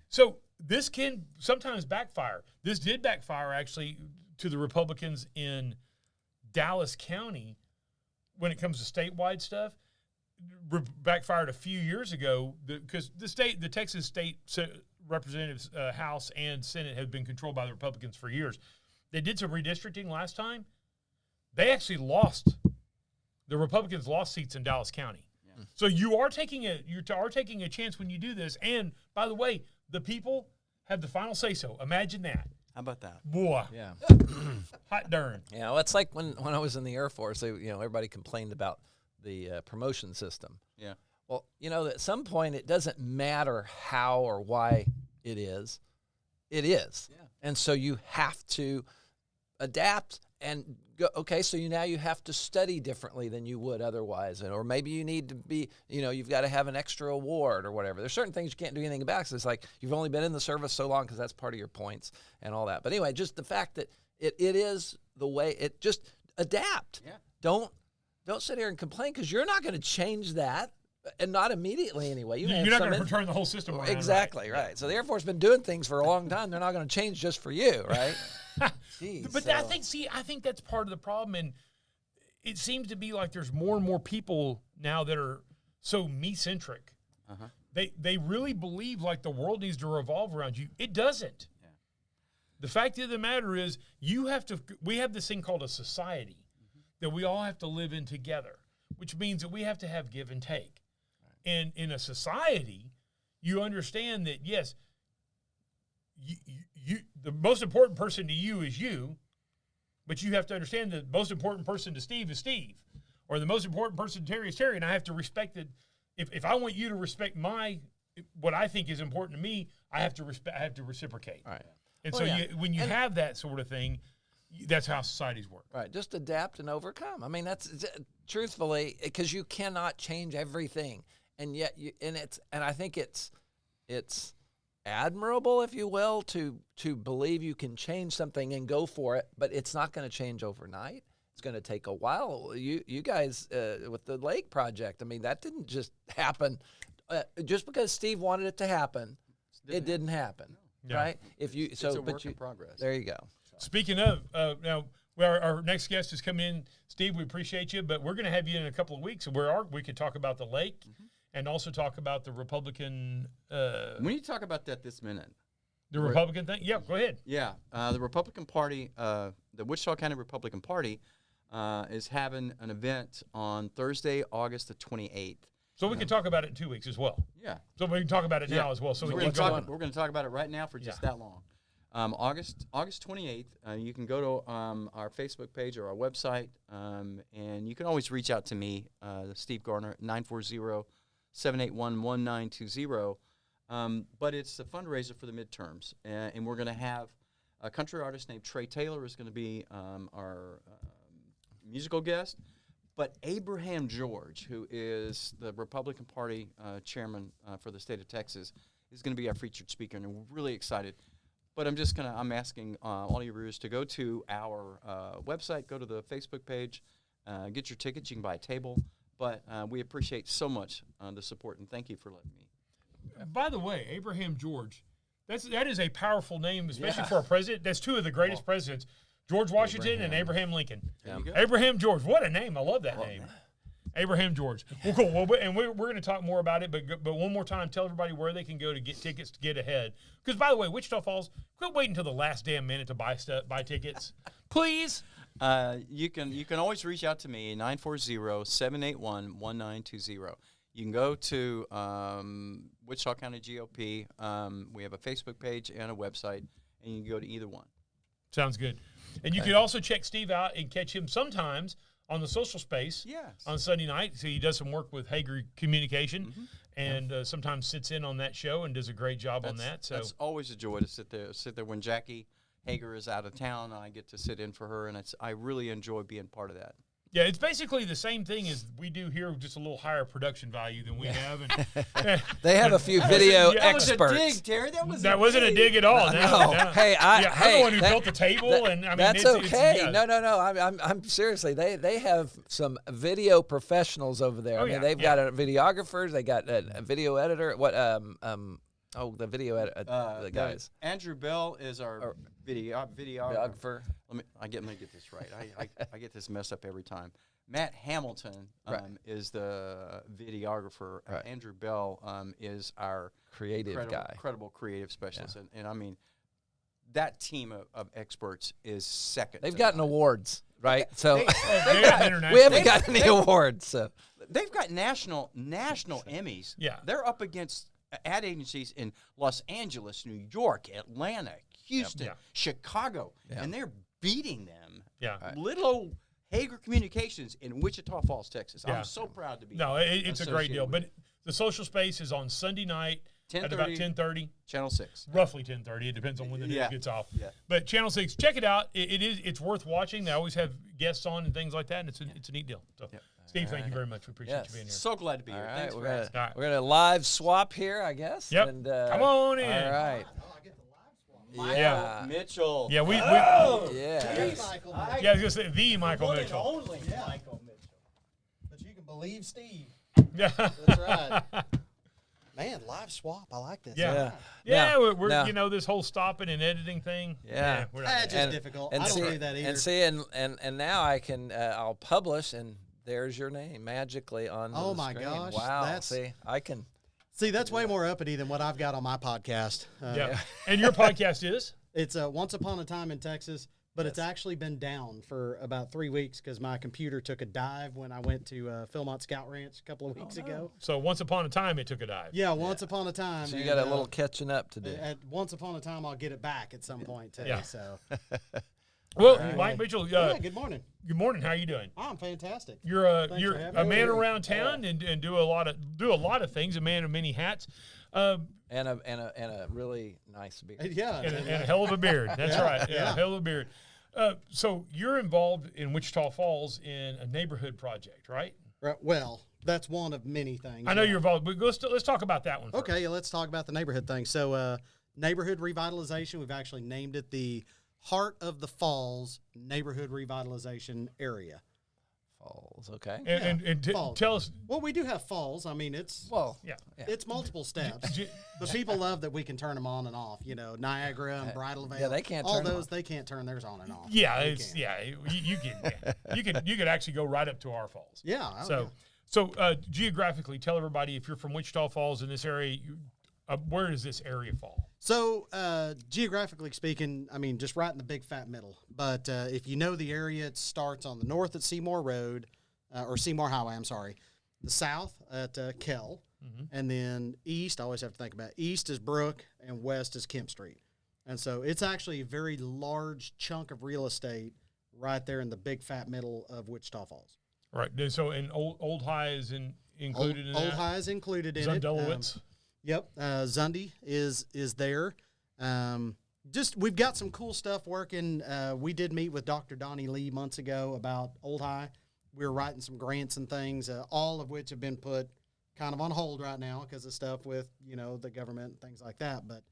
B: So this can sometimes backfire. This did backfire, actually, to the Republicans in Dallas County when it comes to statewide stuff. Backfired a few years ago because the Texas state representatives, House and Senate, have been controlled by the Republicans for years. They did some redistricting last time. They actually lost. The Republicans lost seats in Dallas County. Yeah. So you are taking a chance when you do this. And by the way, the people have the final say so. Imagine that.
D: How about that?
B: Boy.
C: Yeah.
B: Hot darn.
C: Yeah, well, it's like when I was in the Air Force, everybody complained about the promotion system.
D: Yeah.
C: Well, at some point it doesn't matter how or why it is. It is. Yeah. And so you have to adapt and go, okay, so now you have to study differently than you would otherwise. Or maybe you need to be, you've got to have an extra award or whatever. There's certain things you can't do anything about because it's like you've only been in the service so long because that's part of your points and all that. But anyway, just the fact that it is the way, it just adapt.
D: Yeah.
C: Don't sit here and complain because you're not going to change that. And not immediately anyway.
B: You're not going to turn the whole system around.
C: Exactly, right. So the Air Force has been doing things for a long time. They're not going to change just for you, right? Jeez,
B: but I think that's part of the problem. And it seems to be like there's more and more people now that are so me-centric. Uh-huh. They really believe like the world needs to revolve around you. It doesn't. Yeah. The fact of the matter is we have this thing called a society that we all have to live in together, which means that we have to have give and take. And in a society, you understand that, yes, you the most important person to you is you, but you have to understand that the most important person to Steve is Steve, or the most important person to Terry is Terry, and I have to respect it. If I want you to respect what I think is important to me, I have to reciprocate.
C: All right.
B: And when you have that sort of thing, that's how societies work.
C: Right. Just adapt and overcome. I mean, that's truthfully, because you cannot change everything. And yet, I think it's admirable, if you will, to believe you can change something and go for it, but it's not going to change overnight. It's going to take a while. You guys with the lake project, I mean, that didn't just happen. Just because Steve wanted it to happen, it didn't happen, right?
D: It's a work in progress.
C: There you go.
B: Speaking of now. Well, our next guest is coming in. Steve, we appreciate you, but we're going to have you in a couple of weeks where we could talk about the lake and also talk about the Republican.
D: We need to talk about that this minute.
B: The Republican thing? Yeah, go ahead.
D: Yeah. The Republican Party, the Wichita County Republican Party, is having an event on Thursday, August the 28th.
B: So we can talk about it in 2 weeks as well.
D: Yeah.
B: So we can talk about it now as well. So
D: we're going to talk about it right now for just that long. August 28th, you can go to our Facebook page or our website, and you can always reach out to me, Steve Garner, 940-781-1920. But it's a fundraiser for the midterms, and we're going to have a country artist named Trey Taylor is going to be our musical guest. But Abraham George, who is the Republican Party chairman for the state of Texas, is going to be our featured speaker, and we're really excited. But I'm asking all your viewers to go to our website, go to the Facebook page, get your tickets. You can buy a table. But we appreciate so much the support, and thank you for letting me.
B: By the way, Abraham George, that is a powerful name, especially for a president. That's two of the greatest presidents, George Washington and Abraham Lincoln. Abraham George, what a name. I love that name. Abraham George. Well, cool. Well, and we're going to talk more about it, but one more time, tell everybody where they can go to get tickets to get ahead. Because, by the way, Wichita Falls, quit waiting until the last damn minute to buy tickets. Please.
D: You can always reach out to me, 940-781-1920. You can go to Wichita County GOP. We have a Facebook page and a website, and you can go to either one.
B: Sounds good. And you can also check Steve out and catch him sometimes on the social space on Sunday night. So he does some work with Hager Communication and sometimes sits in on that show and does a great job on that. So
D: that's always a joy to sit there when Jackie Hager is out of town, and I get to sit in for her, and I really enjoy being part of that.
B: Yeah, it's basically the same thing as we do here, just a little higher production value than we have. And
C: they have a few video experts.
D: That was a dig, Terry.
B: That wasn't a dig at all. No.
C: Hey, I'm
B: the one who built the table, and I mean
C: that's okay. No. I'm seriously. They have some video professionals over there. I mean, they've got videographers. They got a video editor. The video the guys.
D: Andrew Bell is our videographer. Let me get this right. I get this messed up every time. Matt Hamilton is the videographer.
C: Right.
D: Andrew Bell is our incredible creative specialist.
C: Yeah.
D: And I mean, that team of experts is second.
C: They've gotten awards, right?
D: So
C: we haven't got any awards. So
D: they've got national Emmys.
B: Yeah,
D: they're up against ad agencies in Los Angeles, New York, Atlanta, Houston, Chicago, and they're beating them.
B: Yeah,
D: little old Hager Communications in Wichita Falls, Texas. I'm so proud to be.
B: No, it's a great deal. But the social space is on Sunday night at about 10:30.
D: Channel 6.
B: Roughly 10:30. It depends on when the news gets off.
D: Yeah.
B: But Channel 6, check it out. It's worth watching. They always have guests on and things like that, and it's a neat deal. So, Steve, thank you very much. We appreciate you being here.
D: So glad to be here.
C: All
D: Thanks
C: right,
D: for asking.
C: we're gonna live swap here, I guess.
B: Yep.
C: And,
B: come on in.
C: All right.
D: Michael Mitchell.
B: Yeah,
C: yeah.
E: Michael.
B: Yeah, I was gonna say the Michael Mitchell.
E: Only Michael Mitchell. But you can believe Steve.
B: Yeah,
E: that's right. Man, live swap. I like this.
B: Yeah. We're this whole stopping and editing thing.
C: Yeah,
B: we're
E: that's just difficult. I don't do that either.
C: And see, and now I can I'll publish, and there's your name magically on the screen.
E: Oh my gosh!
C: Wow. I can.
E: See, that's way more uppity than what I've got on my podcast.
B: And your podcast is?
E: It's Once Upon a Time in Texas, but it's actually been down for about 3 weeks because my computer took a dive when I went to Philmont Scout Ranch a couple of weeks ago.
B: So Once Upon a Time, it took a dive.
E: Yeah, Once Upon a Time.
C: So you got a little catching up to do.
E: Once Upon a Time, I'll get it back at some point too.
B: Yeah.
E: So.
B: Well, Mike Mitchell.
E: Good morning.
B: Good morning. How are you doing?
E: I'm fantastic.
B: You're a man around town and do a lot of things. A man of many hats.
C: And a really nice beard.
E: Yeah.
B: And a hell of a beard. That's right. Yeah, a hell of a beard. So you're involved in Wichita Falls in a neighborhood project, right?
E: Right. Well, that's one of many things.
B: I know you're involved, but let's talk about that one first.
E: Okay, let's talk about the neighborhood thing. So neighborhood revitalization, we've actually named it the Heart of the Falls Neighborhood Revitalization Area.
C: Falls, okay.
B: And
E: Falls.
B: Tell us.
E: Well, we do have falls. I mean, it's it's multiple steps. But people love that we can turn them on and off. You know, Niagara and Bridal Veil.
C: Yeah, they can't.
E: All those they can't turn theirs on and off.
B: Yeah, you can actually go right up to our falls.
E: Yeah.
B: So geographically, tell everybody if you're from Wichita Falls in this area, where does this area fall?
E: So geographically speaking, I mean, just right in the big fat middle. But if you know the area, it starts on the north at Seymour Road, or Seymour Highway, I'm sorry. The south at Kell. And then east, I always have to think about east is Brook and west is Kemp Street. And so it's actually a very large chunk of real estate right there in the big fat middle of Wichita Falls.
B: Right. So and Old High is included in that?
E: Old High is included in it.
B: Zundelowitz.
E: Yep, Zundy is there. We've got some cool stuff working. We did meet with Dr. Donnie Lee months ago about Old High. We were writing some grants and things, all of which have been put kind of on hold right now because of stuff with the government and things like that. But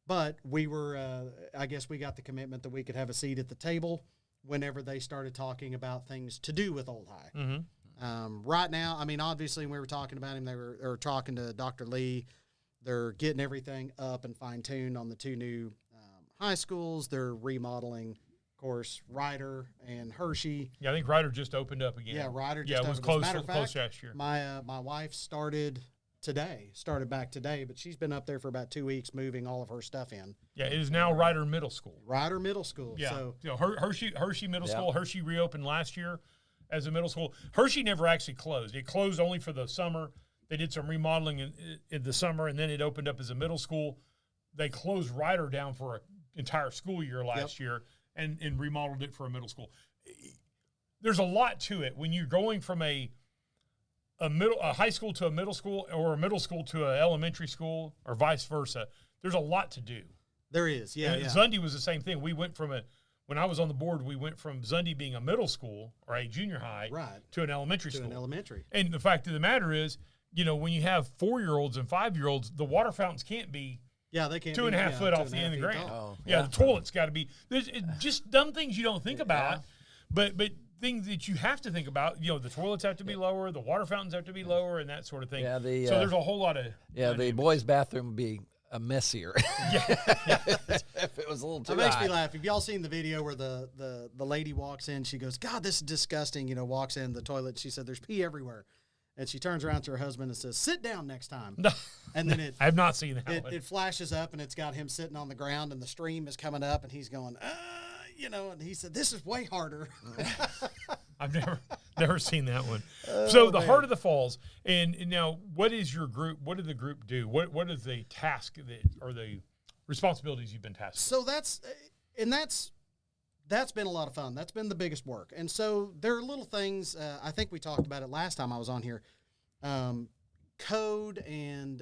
E: But we were, I guess we got the commitment that we could have a seat at the table whenever they started talking about things to do with Old High.
B: Mm-hmm.
E: Right now, I mean, obviously, when we were talking about him, they were talking to Dr. Lee. They're getting everything up and fine-tuned on the 2 new high schools. They're remodeling, of course, Ryder and Hershey.
B: Yeah, I think Ryder just opened up again.
E: Yeah, Ryder just
B: it
E: opened.
B: was
E: As a
B: close,
E: matter of
B: close
E: fact,
B: last year.
E: My wife started back today, but she's been up there for about 2 weeks moving all of her stuff in.
B: Yeah, it is now Ryder Middle School.
E: Ryder Middle School.
B: Yeah,
E: So,
B: Hershey Middle
C: Yeah.
B: School. Hershey reopened last year as a middle school. Hershey never actually closed. It closed only for the summer. They did some remodeling in the summer, and then it opened up as a middle school. They closed Ryder down for an entire school year last year and remodeled it for a middle school. There's a lot to it when you're going from a high school to a middle school, or a middle school to an elementary school, or vice versa. There's a lot to do.
E: there is. Yeah,
B: And
E: yeah.
B: Zundy was the same thing. We went from when I was on the board, we went from Zundy being a middle school or a junior high
E: Right.
B: to an elementary
E: To
B: school.
E: an elementary.
B: And the fact of the matter is, when you have 4-year-olds and 5-year-olds, the water fountains can't be
E: Yeah, they can't
B: 2.5
E: be,
B: foot off
E: 2.5
B: the end of the
E: feet
B: ground.
E: tall.
C: Oh,
B: Yeah,
C: yeah.
B: the toilet's got to be. There's just dumb things you don't think about, but things that you have to think about. The toilets have to be lower, the water fountains have to be lower, and that sort of thing.
C: Yeah, the,
B: so there's a whole lot of
C: the boys' bathroom would be messier. If it was a little too
E: It makes
C: high.
E: me laugh. Have y'all seen the video where the lady walks in? She goes, "God, this is disgusting." Walks in the toilet. She said, "There's pee everywhere," and she turns around to her husband and says, "Sit down next time." And then
B: I have not seen that one.
E: it flashes up, and it's got him sitting on the ground, and the stream is coming up, and he's going, and he said, "This is way harder."
B: I've never seen that one. So the Heart of the Falls, and now what is your group? What did the group do? What is the task or the responsibilities you've been tasked with?
E: So that's been a lot of fun. That's been the biggest work. And so there are little things. I think we talked about it last time I was on here. Code and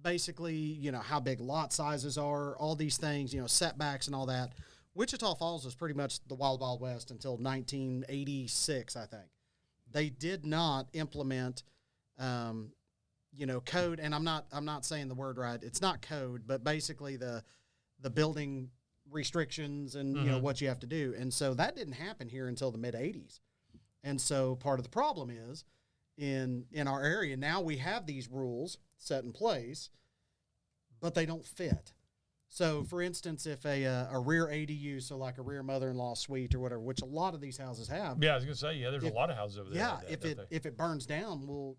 E: basically, how big lot sizes are, all these things, setbacks and all that. Wichita Falls was pretty much the Wild Wild West until 1986, I think. They did not implement, code, and I'm not saying the word right. It's not code, but basically the building restrictions and what you have to do. And so that didn't happen here until the mid 80s. And so part of the problem is in our area now we have these rules set in place, but they don't fit. So, for instance, if a rear ADU, so like a rear mother-in-law suite or whatever, which a lot of these houses have.
B: Yeah, I was going to say, there's a lot of houses over there.
E: Yeah,
B: like that,
E: if it burns down, well,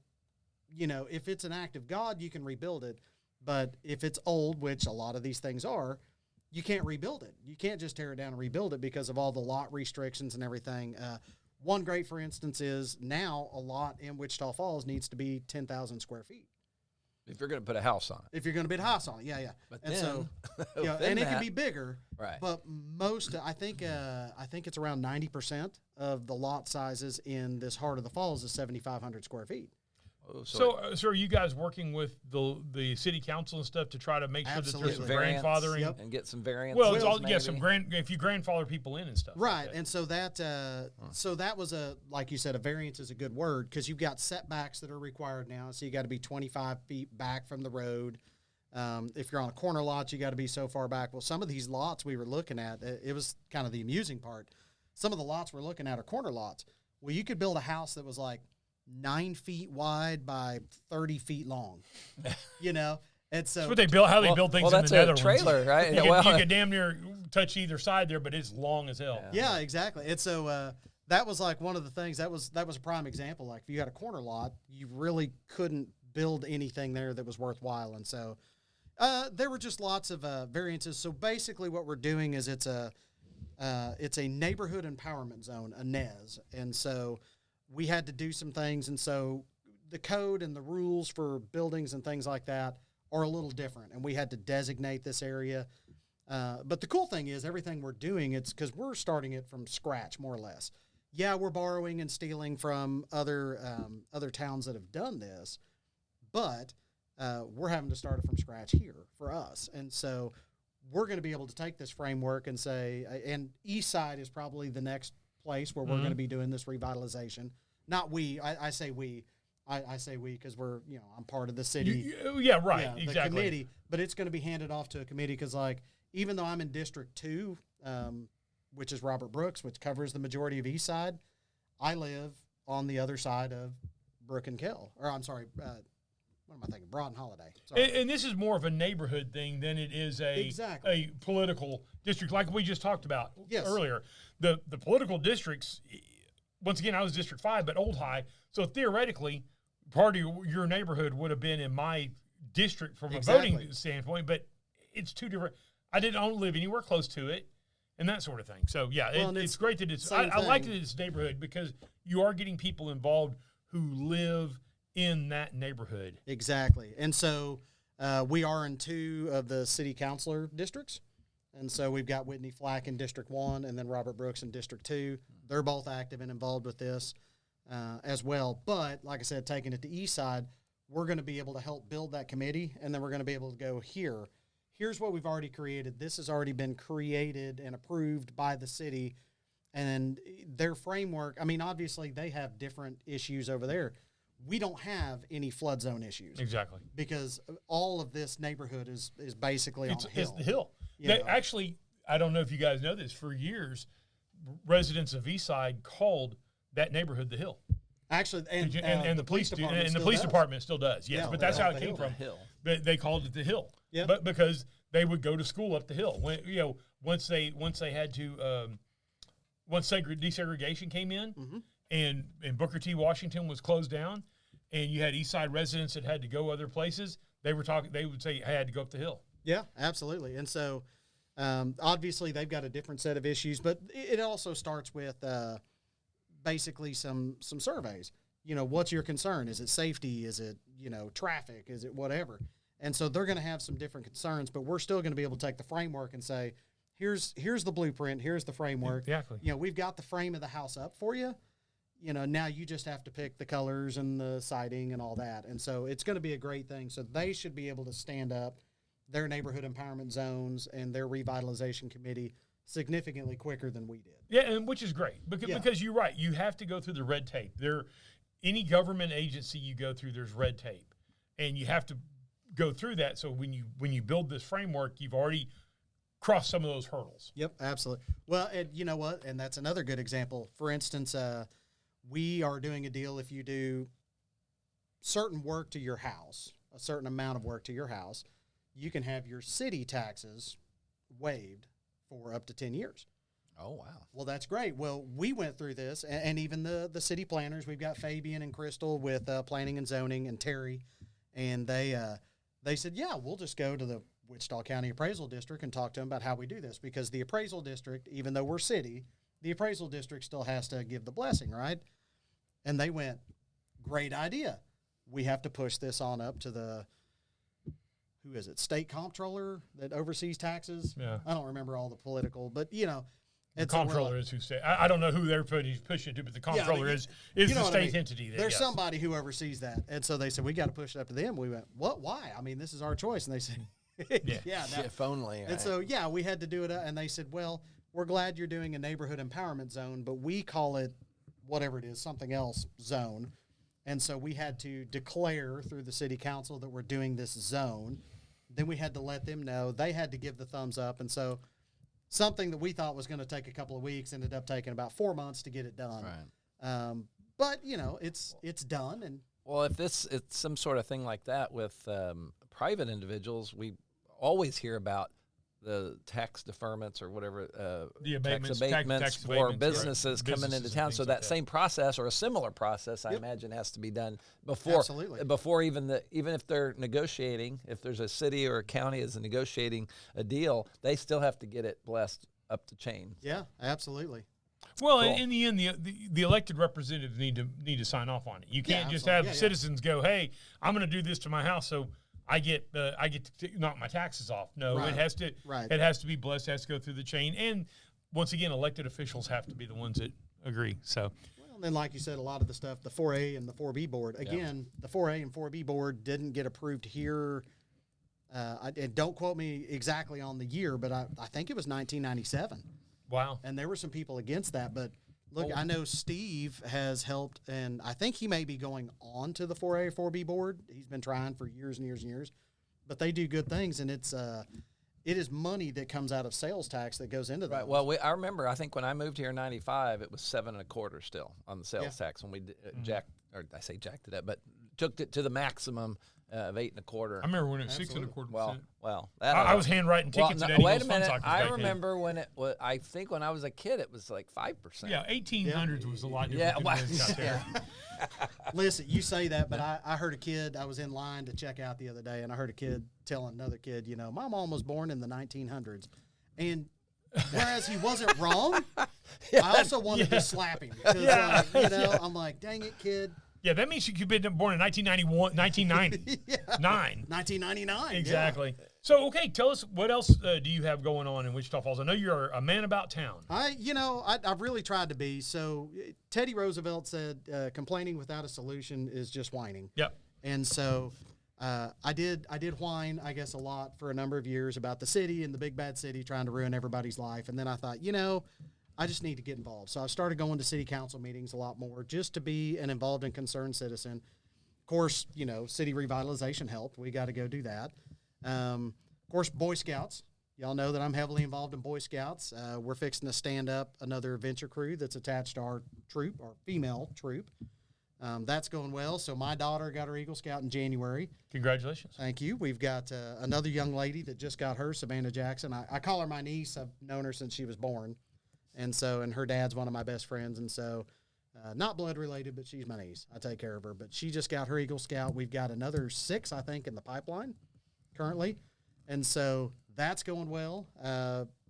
E: if it's an act of God, you can rebuild it. But if it's old, which a lot of these things are, you can't rebuild it. You can't just tear it down and rebuild it because of all the lot restrictions and everything. One great, for instance, is now a lot in Wichita Falls needs to be 10,000 square feet.
C: If you're going to put a house on it.
E: If you're going to build a house on it, yeah.
C: But
E: and
C: then,
E: so,
C: within
E: and it can
C: that-
E: be bigger,
C: Right.
E: but most, I think it's around 90% of the lot sizes in this Heart of the Falls is 7,500 square feet.
C: Oh,
B: So are you guys working with the city council and stuff to try to make sure that there's some
E: Absolutely.
B: grandfathering?
E: Yep.
C: and get some variants.
B: Well, it's all
C: maybe.
B: if you grandfather people in and stuff. like
E: Right,
B: that.
E: and so that was like you said, a variance is a good word because you've got setbacks that are required now. So you got to be 25 feet back from the road. If you're on a corner lot, you got to be so far back. Well, some of these lots we were looking at, it was kind of the amusing part. Some of the lots we're looking at are corner lots. Well, you could build a house that was like 9 feet wide by 30 feet long, And so
B: That's what they build. How they build things
C: well,
B: in
C: that's
B: the
C: a
B: Netherlands.
C: trailer, right?
B: You,
C: Well,
B: you could damn near touch either side there, but it's long as hell.
E: Yeah, exactly. And so that was like one of the things that was a prime example. Like if you had a corner lot, you really couldn't build anything there that was worthwhile. And so there were just lots of variances. So basically, what we're doing is it's a neighborhood empowerment zone, a NEZ, and so we had to do some things. And so the code and the rules for buildings and things like that are a little different, and we had to designate this area. But the cool thing is everything we're doing, it's because we're starting it from scratch, more or less. Yeah, we're borrowing and stealing from other towns that have done this, but we're having to start it from scratch here for us. And so we're going to be able to take this framework and say, and East Side is probably the next place where we're going to be doing this revitalization. Not we, I say we. I say we because we're, I'm part of the city.
B: Yeah, right,
E: the
B: exactly.
E: committee, but it's going to be handed off to a committee because, like, even though I'm in District 2, which is Robert Brooks, which covers the majority of East Side, I live on the other side of Brook and Kell. Or, I'm sorry, what am I thinking? Broad and Holiday. Sorry.
B: And this is more of a neighborhood thing than it is a political district, like we just talked about earlier. The political districts, once again, I was District 5, but Old High, so theoretically, part of your neighborhood would have been in my district from a voting standpoint, but it's two different. I don't live anywhere close to it, and that sort of thing. So yeah, it's great that it's. I like that it's neighborhood because you are getting people involved who live in that neighborhood.
E: Exactly, and so we are in 2 of the city councilor districts, and so we've got Whitney Flack in District 1, and then Robert Brooks in District 2. They're both active and involved with this as well. But like I said, taking it to East Side, we're going to be able to help build that committee, and then we're going to be able to go here. Here's what we've already created. This has already been created and approved by the city, and their framework. I mean, obviously they have different issues over there. We don't have any flood zone issues.
B: Exactly.
E: Because all of this neighborhood is basically on a hill.
B: It's the hill. Actually, I don't know if you guys know this, for years, residents of Eastside called that neighborhood the Hill.
E: Actually, and
B: the police department still does. Yes, but that's how it came from.
C: Hill.
B: They called it the Hill.
E: Yeah.
B: But because they would go to school up the hill. When once they had to once desegregation came in, and Booker T. Washington was closed down, and you had Eastside residents that had to go other places, they would say I had to go up the hill. Yeah,
E: absolutely. And so obviously they've got a different set of issues, but it also starts with basically some surveys. What's your concern? Is it safety? Is it, traffic? Is it whatever? And so they're going to have some different concerns, but we're still going to be able to take the framework and say, here's the blueprint, here's the framework.
B: Exactly.
E: We've got the frame of the house up for you. Now you just have to pick the colors and the siding and all that. And so it's going to be a great thing. So they should be able to stand up their neighborhood empowerment zones and their revitalization committee significantly quicker than we did.
B: Yeah, and which is great because you're right. You have to go through the red tape. Any government agency you go through, there's red tape, and you have to go through that. So when you build this framework, you've already crossed some of those hurdles.
E: Yep, absolutely. Well, and you know what? And that's another good example. For instance, we are doing a deal if you do certain work to your house, a certain amount of work to your house, you can have your city taxes waived for up to 10 years.
C: Oh, wow.
E: Well, that's great. Well, we went through this, and even the city planners, we've got Fabian and Crystal with planning and zoning and Terry, and they said, yeah, we'll just go to the Wichita County Appraisal District and talk to them about how we do this, because the appraisal district, even though we're city, the appraisal district still has to give the blessing, right? And they went, great idea. We have to push this on up to the, who is it, state comptroller that oversees taxes?
B: Yeah.
E: I don't remember all the political, but,
B: The comptroller is who say. I don't know who they're pushing to, but the comptroller is the state entity.
E: There's somebody who oversees that. And so they said, we got to push it up to them. We went, what? Why? I mean, this is our choice. And they said,
C: if only.
E: And so, we had to do it. And they said, well, we're glad you're doing a neighborhood empowerment zone, but we call it whatever it is, something else zone. And so we had to declare through the city council that we're doing this zone. Then we had to let them know. They had to give the thumbs up. And so something that we thought was going to take a couple of weeks ended up taking about 4 months to get it done.
C: Right.
E: But, it's done. And
C: well, if it's some sort of thing like that with private individuals, we always hear about the tax deferments or whatever,
B: the
C: tax abatements for businesses coming into town. So that same process or a similar process, I imagine, has to be done before even if they're negotiating. If there's a city or a county is negotiating a deal, they still have to get it blessed up the chain.
E: Yeah, absolutely.
B: Well, cool. In the end, the elected representatives need to sign off on it. You can't just have citizens go, "Hey, I'm going to do this to my house, so I get to knock my taxes off." No, it has to.
E: Right.
B: It has to be blessed. It has to go through the chain, and once again, elected officials have to be the ones that agree. So,
E: well, then, like you said, a lot of the stuff, the 4A and the 4B board. Again, the 4A and 4B board didn't get approved here. And don't quote me exactly on the year, but I think it was 1997.
B: Wow.
E: And there were some people against that, but Look, I know Steve has helped, and I think he may be going on to the 4A or 4B board. He's been trying for years and years and years, but they do good things, and it is money that comes out of sales tax that goes into that.
C: Right. Well, I remember. I think when I moved here in '95, it was 7 1/4 still on the sales tax when we jacked it up, but took it to the maximum of 8 1/4.
B: I remember when it was 6 1/4%.
C: Well,
B: I was handwriting tickets at Eddie
C: wait
B: Hill's
C: a
B: Fun
C: minute.
B: Cycles
C: I
B: back
C: remember when it was. I think when I was a kid, it was like 5%.
B: Yeah, 1800s was a lot different
C: Yeah,
B: than
C: well,
B: when it got there.
E: Listen, you say that, but I heard a kid, I was in line to check out the other day, and I heard a kid telling another kid, you know, my mom was born in the 1900s. And whereas he wasn't wrong, I also wanted to slap him. Because, I'm like, dang it, kid.
B: Yeah, that means you could be born in 1991, 1990.
E: 1999.
B: Exactly. Yeah. So, okay, tell us, what else do you have going on in Wichita Falls? I know you're a man about town.
E: I've really tried to be. So Teddy Roosevelt said, complaining without a solution is just whining.
B: Yep.
E: And so I did whine, I guess, a lot for a number of years about the city and the big bad city trying to ruin everybody's life. And then I thought, I just need to get involved. So I started going to city council meetings a lot more just to be an involved and concerned citizen. Of course, city revitalization helped. We got to go do that. Of course, Boy Scouts. Y'all know that I'm heavily involved in Boy Scouts. We're fixing to stand up another venture crew that's attached to our troop, our female troop. That's going well. So my daughter got her Eagle Scout in January.
B: Congratulations.
E: Thank you. We've got another young lady that just got her, Savannah Jackson. I call her my niece. I've known her since she was born. And her dad's one of my best friends. And so, not blood related, but she's my niece. I take care of her. But she just got her Eagle Scout. We've got another 6, I think, in the pipeline currently. And so that's going well.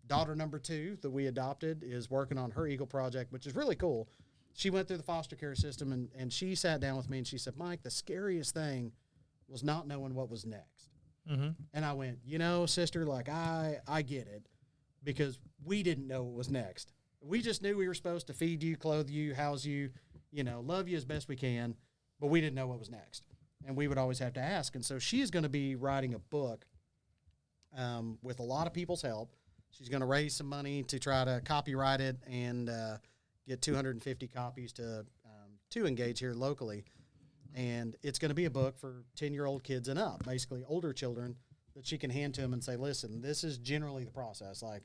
E: Daughter number 2 that we adopted is working on her Eagle project, which is really cool. She went through the foster care system, and she sat down with me, and she said, Mike, the scariest thing was not knowing what was next.
B: Mm-hmm.
E: And I went, sister, like, I get it, because we didn't know what was next. We just knew we were supposed to feed you, clothe you, house you, love you as best we can, but we didn't know what was next. And we would always have to ask. And so she's going to be writing a book with a lot of people's help. She's going to raise some money to try to copyright it and get 250 copies to engage here locally. And it's going to be a book for 10-year-old kids and up, basically older children, that she can hand to them and say, listen, this is generally the process. Like,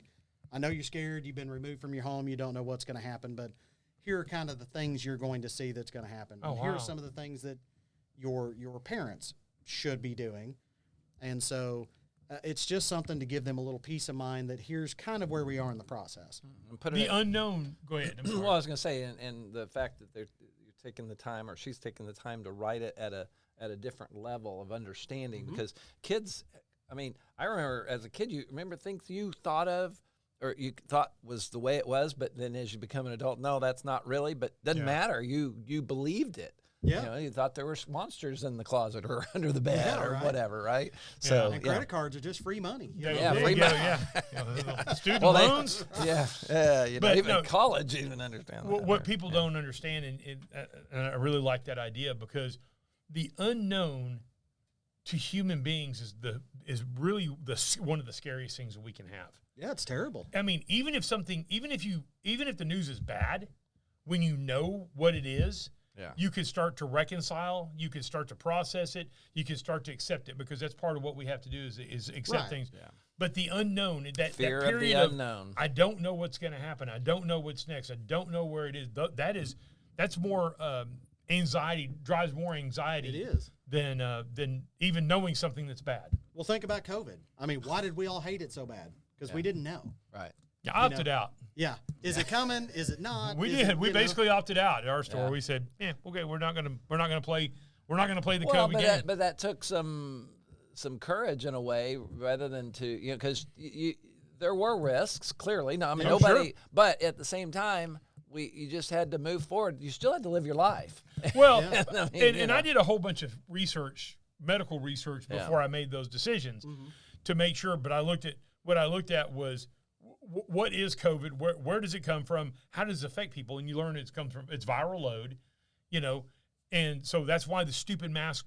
E: I know you're scared, you've been removed from your home, you don't know what's going to happen, but here are kind of the things you're going to see that's going to happen.
B: Oh, wow.
E: Here are some of the things that your parents should be doing. And so it's just something to give them a little peace of mind that here's kind of where we are in the process.
B: Unknown. Go ahead. I'm sorry.
C: Well, I was going to say, and the fact that you're taking the time, or she's taking the time to write it at a different level of understanding, because kids, I mean, I remember as a kid, you remember things you thought of or you thought was the way it was, but then as you become an adult, no, that's not really, but doesn't matter. You believed it.
E: Yeah.
C: You thought there were monsters in the closet or under the bed or
E: right.
C: whatever, right?
B: Yeah.
C: So
E: And credit cards are just free money.
C: free money.
B: Yeah. Student loans.
C: But even college even understand that.
B: What people don't understand, and I really like that idea, because the unknown to human beings is really one of the scariest things that we can have.
E: Yeah, it's terrible.
B: I mean, even if the news is bad, when you know what it is, you can start to reconcile, you can start to process it, you can start to accept it, because that's part of what we have to do is accept things. Yeah. But the unknown, that
C: fear
B: period
C: of the unknown.
B: I don't know what's going to happen. I don't know what's next. I don't know where it is. That's more anxiety, drives more anxiety.
E: It is.
B: Than even knowing something that's bad.
E: Well, think about COVID. I mean, why did we all hate it so bad? Because we didn't know.
C: Right.
B: Yeah, I opted out.
E: Yeah. Is it coming? Is it not?
B: We did. We basically opted out at our store. Yeah. We said, okay, we're not gonna play the COVID game.
C: But that took some courage in a way, rather than to because there were risks clearly. No, I mean nobody. Sure. But at the same time, you just had to move forward. You still had to live your life.
B: Well, I did a whole bunch of medical research before I made those decisions to make sure. But what I looked at was, what is COVID? Where does it come from? How does it affect people? And you learn it's viral load, and so that's why the stupid mask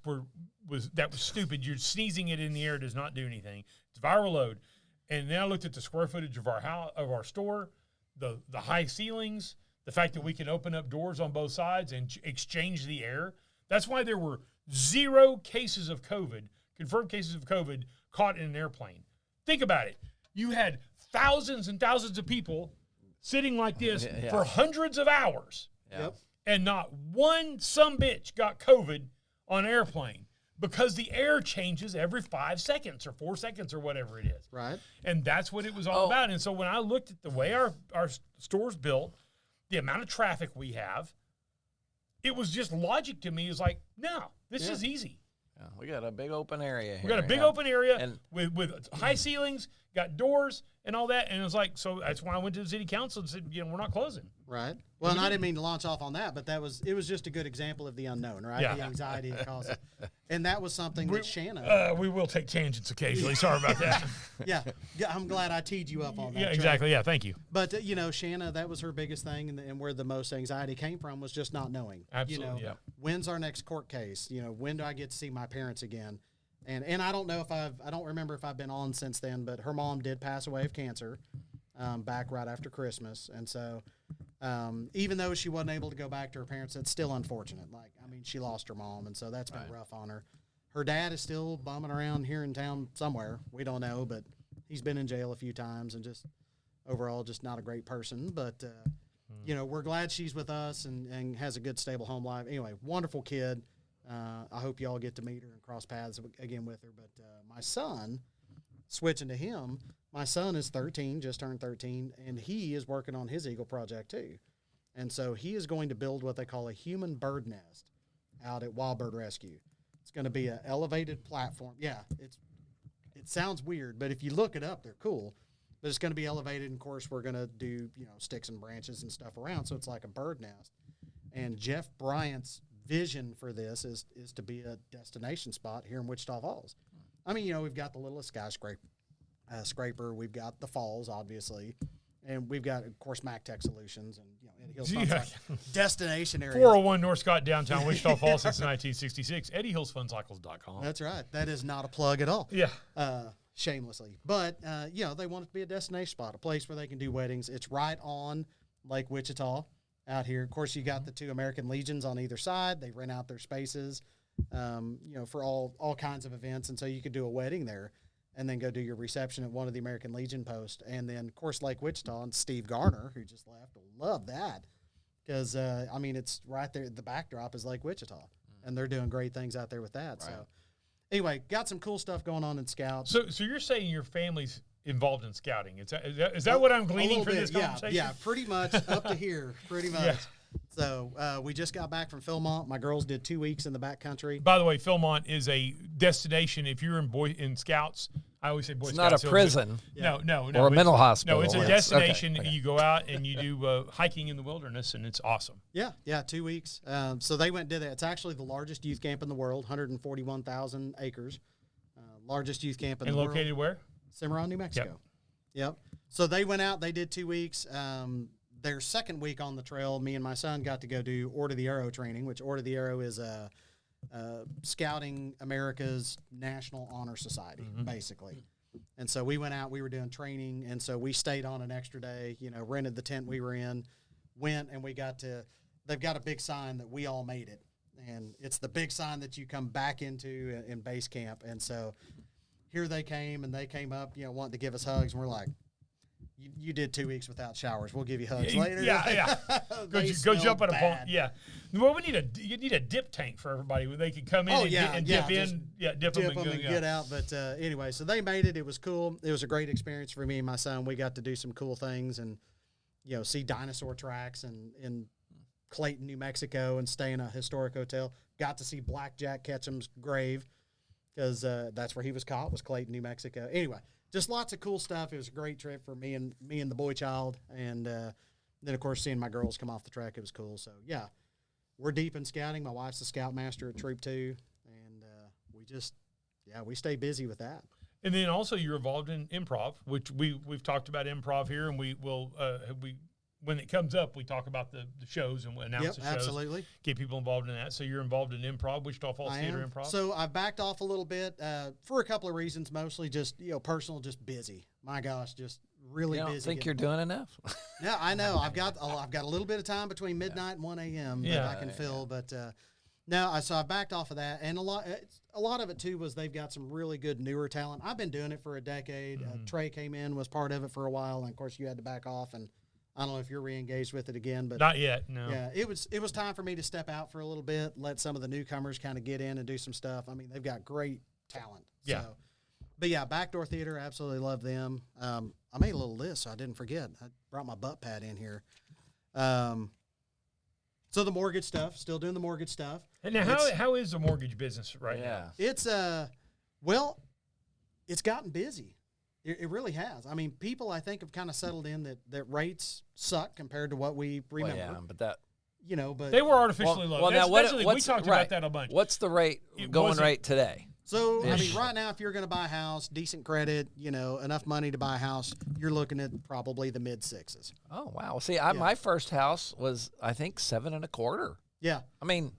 B: was stupid. You're sneezing it in the air, does not do anything. It's viral load. And then I looked at the square footage of our store, the high ceilings, The fact that we can open up doors on both sides and exchange the air. That's why there were 0 cases of COVID, confirmed cases of COVID, caught in an airplane. Think about it. You had thousands and thousands of people sitting like this for hundreds of hours.
C: Yep.
B: And not one sumbitch got COVID on an airplane because the air changes every 5 seconds or 4 seconds or whatever it is.
E: Right.
B: And that's what it was all about. And so when I looked at the way our store's built, the amount of traffic we have, it was just logic to me. It's like, no, this is easy.
C: Yeah, we got a big open area here.
B: We got a big open area and with high ceilings, got doors and all that. And it was like, so that's why I went to the city council and said, we're not closing.
E: Right. Well, and I didn't mean to launch off on that, but it was just a good example of the unknown, right?
B: Yeah.
E: The anxiety it causes. And that was something that Shanna.
B: We will take tangents occasionally. Sorry about that.
E: Yeah. I'm glad I teed you up on that.
B: Yeah,
E: Trey.
B: exactly. Yeah, thank you.
E: But, Shanna, that was her biggest thing, and where the most anxiety came from was just not knowing.
B: Absolutely, yeah.
E: When's our next court case? When do I get to see my parents again? And I don't know if I don't remember if I've been on since then, but her mom did pass away of cancer back right after Christmas. And so even though she wasn't able to go back to her parents, it's still unfortunate. She lost her mom, and so that's been rough on her. Her dad is still bumming around here in town somewhere. We don't know, but he's been in jail a few times and just overall just not a great person. But, we're glad she's with us and has a good, stable home life. Anyway, wonderful kid. I hope you all get to meet her and cross paths again with her. But my son, switching to him, my son is 13, just turned 13, and he is working on his Eagle project too. And so he is going to build what they call a human bird nest out at Wild Bird Rescue. It's going to be an elevated platform. Yeah, it sounds weird, but if you look it up, they're cool. But it's going to be elevated, and of course we're going to do sticks and branches and stuff around, so it's like a bird nest. And Jeff Bryant's vision for this is to be a destination spot here in Wichita Falls. We've got the littlest skyscraper, we've got the falls, obviously, and we've got, of course, MacTech Solutions and Eddie Hills destination areas.
B: 401 North Scott, downtown Wichita Falls since 1966. EddieHillsFunCycles.com.
E: That's right. That is not a plug at all.
B: Yeah.
E: Shamelessly. But, they want it to be a destination spot, a place where they can do weddings. It's right on Lake Wichita out here. Of course, you got the 2 American Legions on either side. They rent out their spaces, for all kinds of events. And so you could do a wedding there and then go do your reception at one of the American Legion posts. And then, of course, Lake Wichita and Steve Garner, who just left, will love that because, it's right there. The backdrop is Lake Wichita, and they're doing great things out there with that. Right. So, anyway, got some cool stuff going on in Scouts.
B: So you're saying your family's involved in scouting? Is that what I'm gleaning from this conversation?
E: Yeah, pretty much up to here, pretty much. Yeah. So we just got back from Philmont. My girls did 2 weeks in the backcountry.
B: By the way, Philmont is a destination. If you're in Scouts, I always say Boy Scouts.
C: It's not a prison.
B: No.
C: Or a mental hospital.
B: No, it's a destination. Okay. You go out and you do hiking in the wilderness, and it's awesome.
E: Yeah, 2 weeks. So they went and did that. It's actually the largest youth camp in the world, 141,000 acres. Largest youth camp in the world.
B: And located where?
E: Cimarron, New Mexico. Yep. So they went out. They did 2 weeks. Their second week on the trail, me and my son got to go do Order the Arrow training, which Order the Arrow is Scouting America's National Honor Society, basically. And so we went out, we were doing training, and so we stayed on an extra day, rented the tent we were in, went, and they've got a big sign that we all made it. And it's the big sign that you come back into in base camp. And so here they came, and they came up, wanting to give us hugs, and we're like, you did 2 weeks without showers. We'll give you hugs later.
B: Yeah. go jump on a pole. Yeah. Well, you need a dip tank for everybody where they can come in and dip in. Yeah, dip them and
E: get out. But anyway, so they made it. It was cool. It was a great experience for me and my son. We got to do some cool things and, see dinosaur tracks in Clayton, New Mexico, and stay in a historic hotel. Got to see Black Jack Ketchum's grave because that's where he was caught, was Clayton, New Mexico. Anyway. Just lots of cool stuff. It was a great trip for me and the boy child. And then, of course, seeing my girls come off the track, it was cool. So, yeah, we're deep in scouting. My wife's a scoutmaster at Troop 2. And we stay busy with that.
B: And then also you're involved in improv, which we've talked about improv here. And we will when it comes up, we talk about the shows and announce the shows.
E: Absolutely.
B: Get people involved in that. So you're involved in improv, Wichita Falls Theater Improv?
E: So I've backed off a little bit for a couple of reasons, mostly just, personal, just busy. My gosh, just really
C: You don't
E: busy.
C: think you're doing enough?
E: No, I know. I've got a little bit of time between midnight and 1 a.m. that I can fill, but no. So I backed off of that, and a lot of it too was they've got some really good newer talent. I've been doing it for a decade. Trey came in, was part of it for a while, and of course you had to back off. And I don't know if you're re-engaged with it again, but
B: not yet. No.
E: Yeah, it was time for me to step out for a little bit, let some of the newcomers kind of get in and do some stuff. I mean, they've got great talent.
B: Yeah.
E: So, but yeah, Backdoor Theater, absolutely love them. I made a little list, so I didn't forget. I brought my butt pad in here. So the mortgage stuff, still doing the mortgage stuff.
B: And now, how is the mortgage business right now?
E: It's well, it's gotten busy. It really has. I mean, people I think have kind of settled in that rates suck compared to what we remember.
C: Well, yeah, but that
E: but
B: they were artificially low.
C: Well, now
B: we talked about that a bunch.
C: What's the going rate today?
E: So, I mean, right now, if you're going to buy a house, decent credit, enough money to buy a house, you're looking at probably the mid-6s.
C: Oh, wow. See, my first house was, I think, 7.25.
E: Yeah.
C: I mean,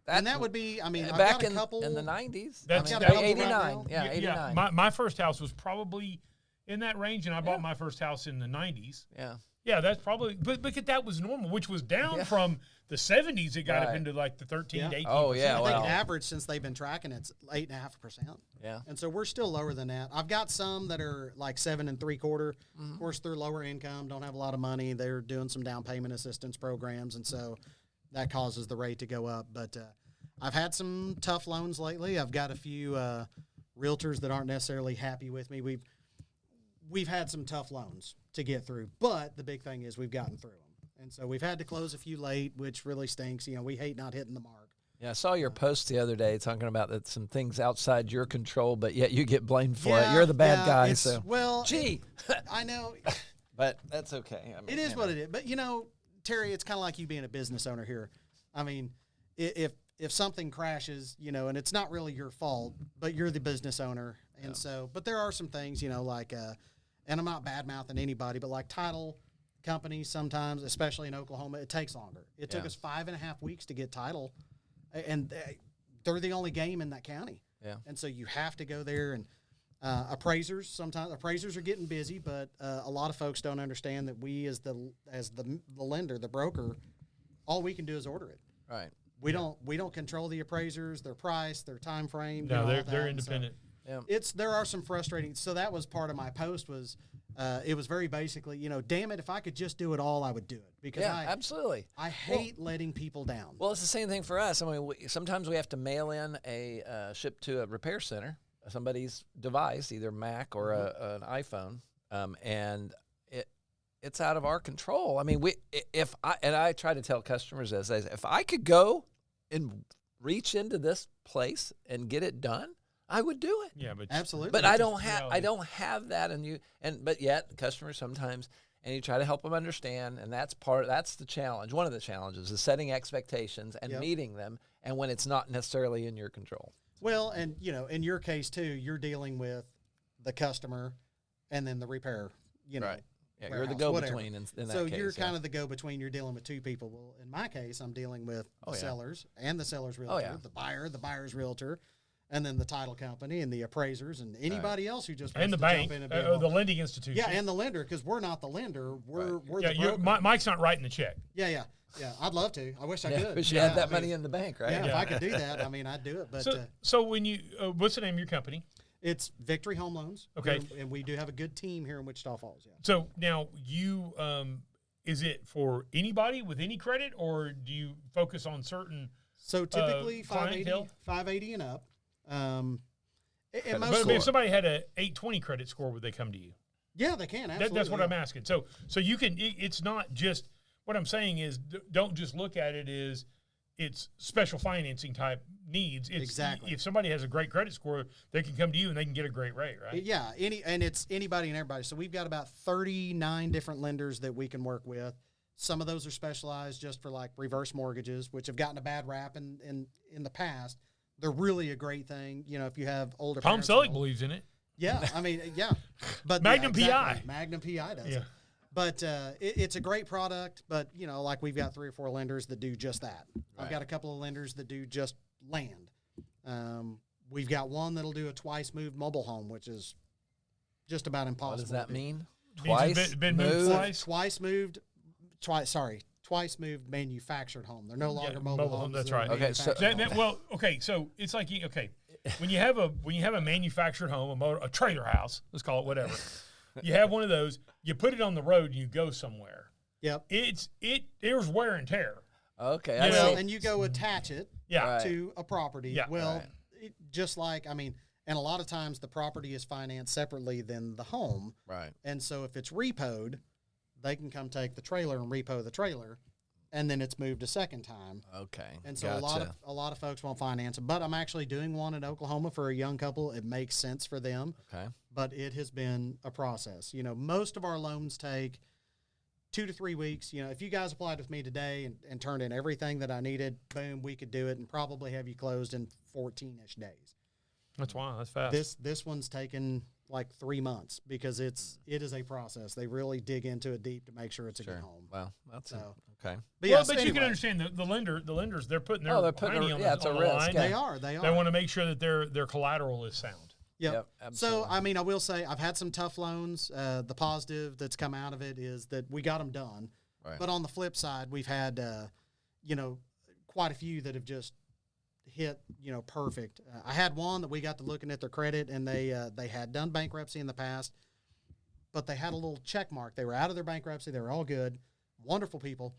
E: that would be, I mean, I've
C: back
E: got a couple.
C: in the 90s.
B: That's
C: 89.
E: Right
C: Yeah, 89.
B: My first house was probably in that range, and I bought my first house in the 90s.
C: Yeah.
B: Yeah, that's probably, but that was normal, which was down from the 70s. It got up into like the 13 to 18%.
C: Oh, yeah.
E: I think average since they've been tracking it's 8.5%.
C: Yeah.
E: And so we're still lower than that. I've got some that are like 7.75. Of course, they're lower income, don't have a lot of money. They're doing some down payment assistance programs, and so that causes the rate to go up. But I've had some tough loans lately. I've got a few realtors that aren't necessarily happy with me. We've had some tough loans to get through, but the big thing is we've gotten through them. And so we've had to close a few late, which really stinks. We hate not hitting the mark.
C: Yeah, I saw your post the other day talking about that some things outside your control, but yet you get blamed for it. You're the bad guy. So gee,
E: I know,
C: but that's okay. I mean,
E: it is what it is. But Terry, it's kind of like you being a business owner here. I mean, if something crashes, and it's not really your fault, but you're the business owner, and so. But there are some things, like. And I'm not bad-mouthing anybody, but like title companies sometimes, especially in Oklahoma, it takes longer. It took us 5.5 weeks to get title, and they're the only game in that county.
C: Yeah.
E: And so you have to go there. And appraisers are getting busy, but a lot of folks don't understand that we as the lender, the broker, all we can do is order it.
C: Right.
E: We don't control the appraisers, their price, their time frame.
B: No, they're independent.
C: Yeah.
E: There are some frustrating. So that was part of my post was, it was very basically, damn it, if I could just do it all, I would do it because
C: absolutely.
E: I hate letting people down.
C: Well, it's the same thing for us. I mean, sometimes we have to mail in a ship to a repair center, somebody's device, either Mac or an iPhone, and it's out of our control. I mean, I try to tell customers this, if I could go and reach into this place and get it done, I would do it.
B: Yeah, but
E: absolutely.
C: But I don't have that, but yet customers sometimes, and you try to help them understand, and that's the challenge. One of the challenges is setting expectations and meeting them, and when it's not necessarily in your control.
E: Well, and in your case too, you're dealing with the customer, and then the repair.
C: Right. Yeah,
E: warehouse,
C: you're the go-between in that
E: so
C: case. So
E: you're kind of the go-between. You're dealing with two people. Well, in my case, I'm dealing with the sellers and the seller's realtor, the buyer's realtor, and then the title company and the appraisers and anybody else who just
B: and the bank, the lending institution.
E: Yeah, and the lender, because we're not the lender. We're the broker.
B: Mike's not writing the check.
E: Yeah. I'd love to. I wish I could.
C: But you had that money in the bank, right?
E: Yeah, if I could do that, I mean, I'd do it. But
B: so when you, what's the name of your company?
E: It's Victory Home Loans.
B: Okay.
E: And we do have a good team here in Wichita Falls. Yeah.
B: So now you, is it for anybody with any credit, or do you focus on certain?
E: So typically 580 and up.
B: But if somebody had a 820 credit score, would they come to you?
E: Yeah, they can. Absolutely.
B: That's what I'm asking. So you can. It's not just what I'm saying is don't just look at it as it's special financing type needs. It's,
E: exactly.
B: If somebody has a great credit score, they can come to you and they can get a great rate, right?
E: Yeah. It's anybody and everybody. So we've got about 39 different lenders that we can work with. Some of those are specialized just for like reverse mortgages, which have gotten a bad rap in the past. They're really a great thing, if you have older
B: Palm
E: parents.
B: Selig believes in it.
E: Yeah, I mean, yeah. But
B: Magnum
E: exactly.
B: PI.
E: Magnum PI does.
B: Yeah.
E: But it's a great product, but, like we've got 3 or 4 lenders that do just that.
C: Right.
E: I've got a couple of lenders that do just land. We've got one that'll do a twice moved mobile home, which is just about impossible.
C: What does that mean? Twice
B: been moved
C: moved?
E: Twice moved manufactured home. They're no longer mobile homes.
B: That's
E: they're
B: right.
C: Okay, so-
E: manufactured homes.
B: So it's like when you have a manufactured home, a trailer house, let's call it whatever. You have one of those. You put it on the road. And you go somewhere.
E: Yep.
B: There's wear and tear.
C: Okay.
B: You know,
E: And you go attach it
B: Yeah.
C: Right.
E: to a property.
B: Yeah.
E: Well,
C: Right.
E: just like, and a lot of times the property is financed separately than the home.
C: Right.
E: And so if it's repoed, they can come take the trailer and repo the trailer, and then it's moved a second time.
C: Okay.
E: And so
C: Gotcha.
E: a lot of folks won't finance it. But I'm actually doing one in Oklahoma for a young couple. It makes sense for them.
C: Okay.
E: But it has been a process. Most of our loans take 2 to 3 weeks. If you guys applied with me today and turned in everything that I needed, boom, we could do it and probably have you closed in 14-ish days.
B: That's why. That's fast.
E: This one's taken like 3 months because it is a process. They really dig into it deep to make sure it's a good home.
C: Well, that's
E: So-
C: okay.
E: But
B: Well,
E: yes,
B: but you can
E: anyway,
B: understand the lenders, they're putting their
C: they're putting
B: money
C: a-
B: on,
C: yeah, it's
B: on
C: a
B: the
C: risk,
B: line.
C: yeah.
E: they are. They
B: They want to make sure that their collateral is sound.
E: Yep.
C: Yep,
E: So,
C: absolutely.
E: I will say I've had some tough loans. The positive that's come out of it is that we got them done.
C: Right.
E: But on the flip side, we've had, quite a few that have just hit, perfect. I had one that we got to looking at their credit, and they had done bankruptcy in the past, but they had a little check mark. They were out of their bankruptcy. They were all good, wonderful people.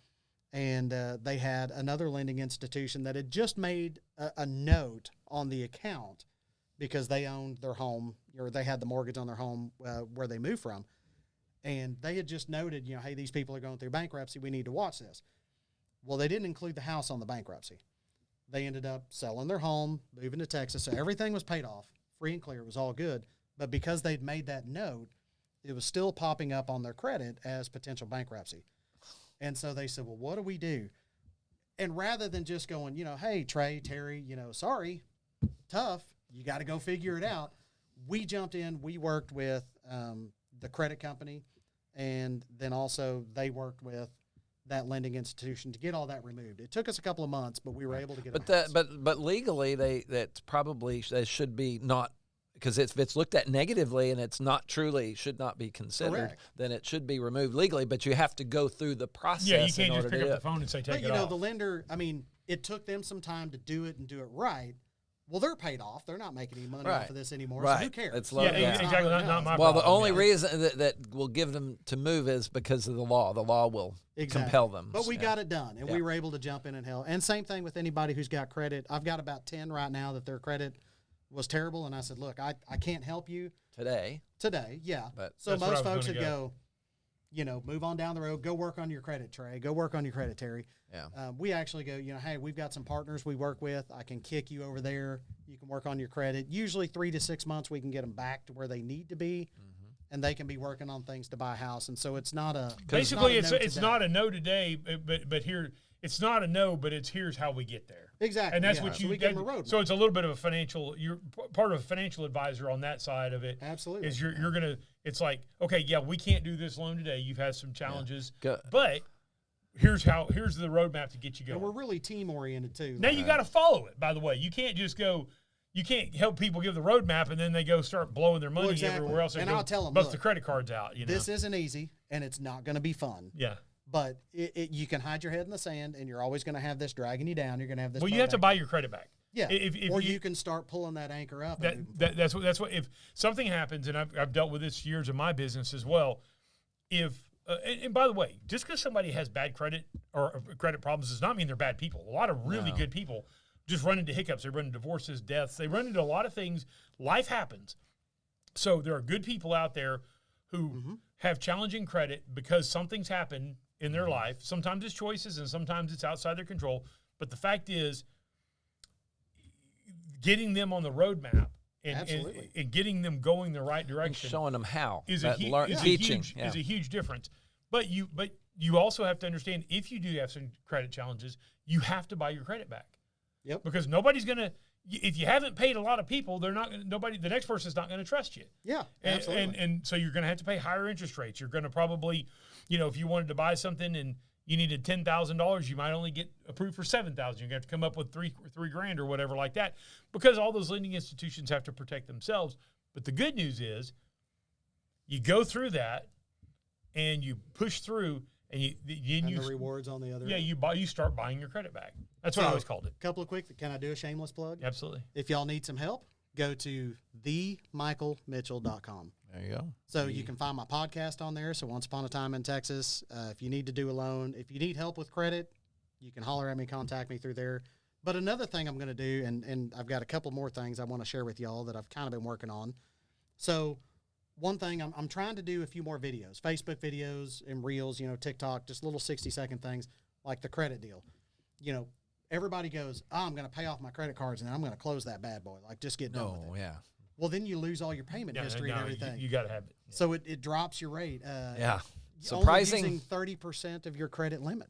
E: And they had another lending institution that had just made a note on the account because they owned their home, or they had the mortgage on their home where they moved from. And they had just noted, hey, these people are going through bankruptcy. We need to watch this. Well, they didn't include the house on the bankruptcy. They ended up selling their home, moving to Texas. So everything was paid off, free and clear. It was all good. But because they'd made that note, it was still popping up on their credit as potential bankruptcy. And so they said, well, what do we do? And rather than just going, hey, Trey, Terry, sorry, tough, you got to go figure it out. We jumped in. We worked with the credit company, and then also they worked with that lending institution to get all that removed. It took us a couple of months, but we were able to get it.
C: But legally, they should be not, because if it's looked at negatively and it's not truly should not be considered,
E: Correct.
C: then it should be removed legally. But you have to go through the process.
B: Yeah, you can't
C: in
B: just
C: order
B: pick
C: to
B: up
C: do
B: the phone and say take
E: But,
B: it off.
E: the lender, it took them some time to do it and do it right. Well, they're paid off. They're not making any money
C: Right.
E: off of this anymore.
C: Right.
E: So who cares?
C: It's
B: yeah,
C: low, yeah.
B: exactly. Not my
C: Well, the
B: problem,
C: only
B: yeah.
C: reason that will give them to move is because of the law. The law will compel them.
E: But we
C: Yeah.
E: got it done, and
C: Yeah.
E: we were able to jump in and help. And same thing with anybody who's got credit. I've got about 10 right now that their credit was terrible, and I said, look, I can't help you
C: today.
E: yeah.
C: But
E: So
B: That's where I
E: most
B: was
E: folks
B: gonna
E: would go, move on down the road, go work on your credit, Trey, go work on your credit, Terry.
C: Yeah.
E: We actually go, hey, we've got some partners we work with. I can kick you over there. You can work on your credit. Usually 3 to 6 months, we can get them back to where they need to be, and they can be working on things to buy a house. And so it's not a
B: Basically,
E: it's
B: it's not a no today, but here it's not a no, but it's here's how we get there.
E: exactly,
B: And that's
E: yeah.
B: what
E: So
B: you
E: we give them a roadmap.
B: So it's a little bit of a financial. You're part of a financial advisor on that side of it.
E: Absolutely.
B: Is you're gonna. It's like, okay, yeah, we can't do this loan today. You've had some challenges,
C: Go-
B: but here's the roadmap to get you
E: And
B: going.
E: we're really team oriented too.
B: Now you got to follow it. By the way, you can't just go. You can't help people give the roadmap and then they go start blowing their money
E: exactly.
B: everywhere else.
E: And
B: go
E: I'll tell 'em,
B: bust
E: look,
B: the credit cards out.
E: This isn't easy, and it's not going to be fun.
B: Yeah.
E: But you can hide your head in the sand, and you're always going to have this dragging you down. You're going to have this.
B: Well, you
E: boat
B: have to
E: back.
B: buy your credit back.
E: Yeah.
B: If
E: or you can start pulling that anchor up. and moving forward.
B: that's what if something happens, and I've dealt with this years in my business as well. If and by the way, just because somebody has bad credit or credit problems does not mean they're bad people. A lot of really good people just run into hiccups. They run into divorces, deaths. They run into a lot of things. Life happens. So there are good people out there who have challenging credit because something's happened in their life. Sometimes it's choices and sometimes it's outside their control. But the fact is, getting them on the roadmap and
E: Absolutely.
B: and getting them going the right
C: And
B: direction
C: showing them how.
B: is
C: That teaching. Yeah.
B: is a huge difference. But you also have to understand, if you do have some credit challenges, you have to buy your credit back.
E: Yep.
B: Because nobody's gonna. If you haven't paid a lot of people, they're not. Nobody. The next person's not going to trust you.
E: Yeah,
B: And,
E: absolutely.
B: and so you're going to have to pay higher interest rates. You're going to probably, if you wanted to buy something and you needed $10,000, you might only get approved for $7,000. You're going to have to come up with three grand or whatever like that, because all those lending institutions have to protect themselves. But the good news is, you go through that, and you push through, and you
E: And the rewards on the other
B: yeah,
E: end.
B: you start buying your credit back. That's what I always called it.
E: Couple of quick, can I do a shameless plug?
B: Absolutely.
E: If y'all need some help, go to themichaelmitchell.com.
C: There you go.
E: So you can find my podcast on there. So Once Upon a Time in Texas, if you need to do a loan, if you need help with credit, you can holler at me, contact me through there. But another thing I'm going to do, and I've got a couple more things I want to share with y'all that I've kind of been working on. So one thing, I'm trying to do a few more videos, Facebook videos and Reels, TikTok, just little 60-second things like the credit deal. Everybody goes, I'm going to pay off my credit cards and then I'm going to close that bad boy. Like, just get done with it.
C: Yeah.
E: Well, then you lose all your payment history and everything.
B: You got to have it. Yeah.
E: So it drops your rate.
C: Yeah.
E: Surprising. Only using 30% of your credit limit.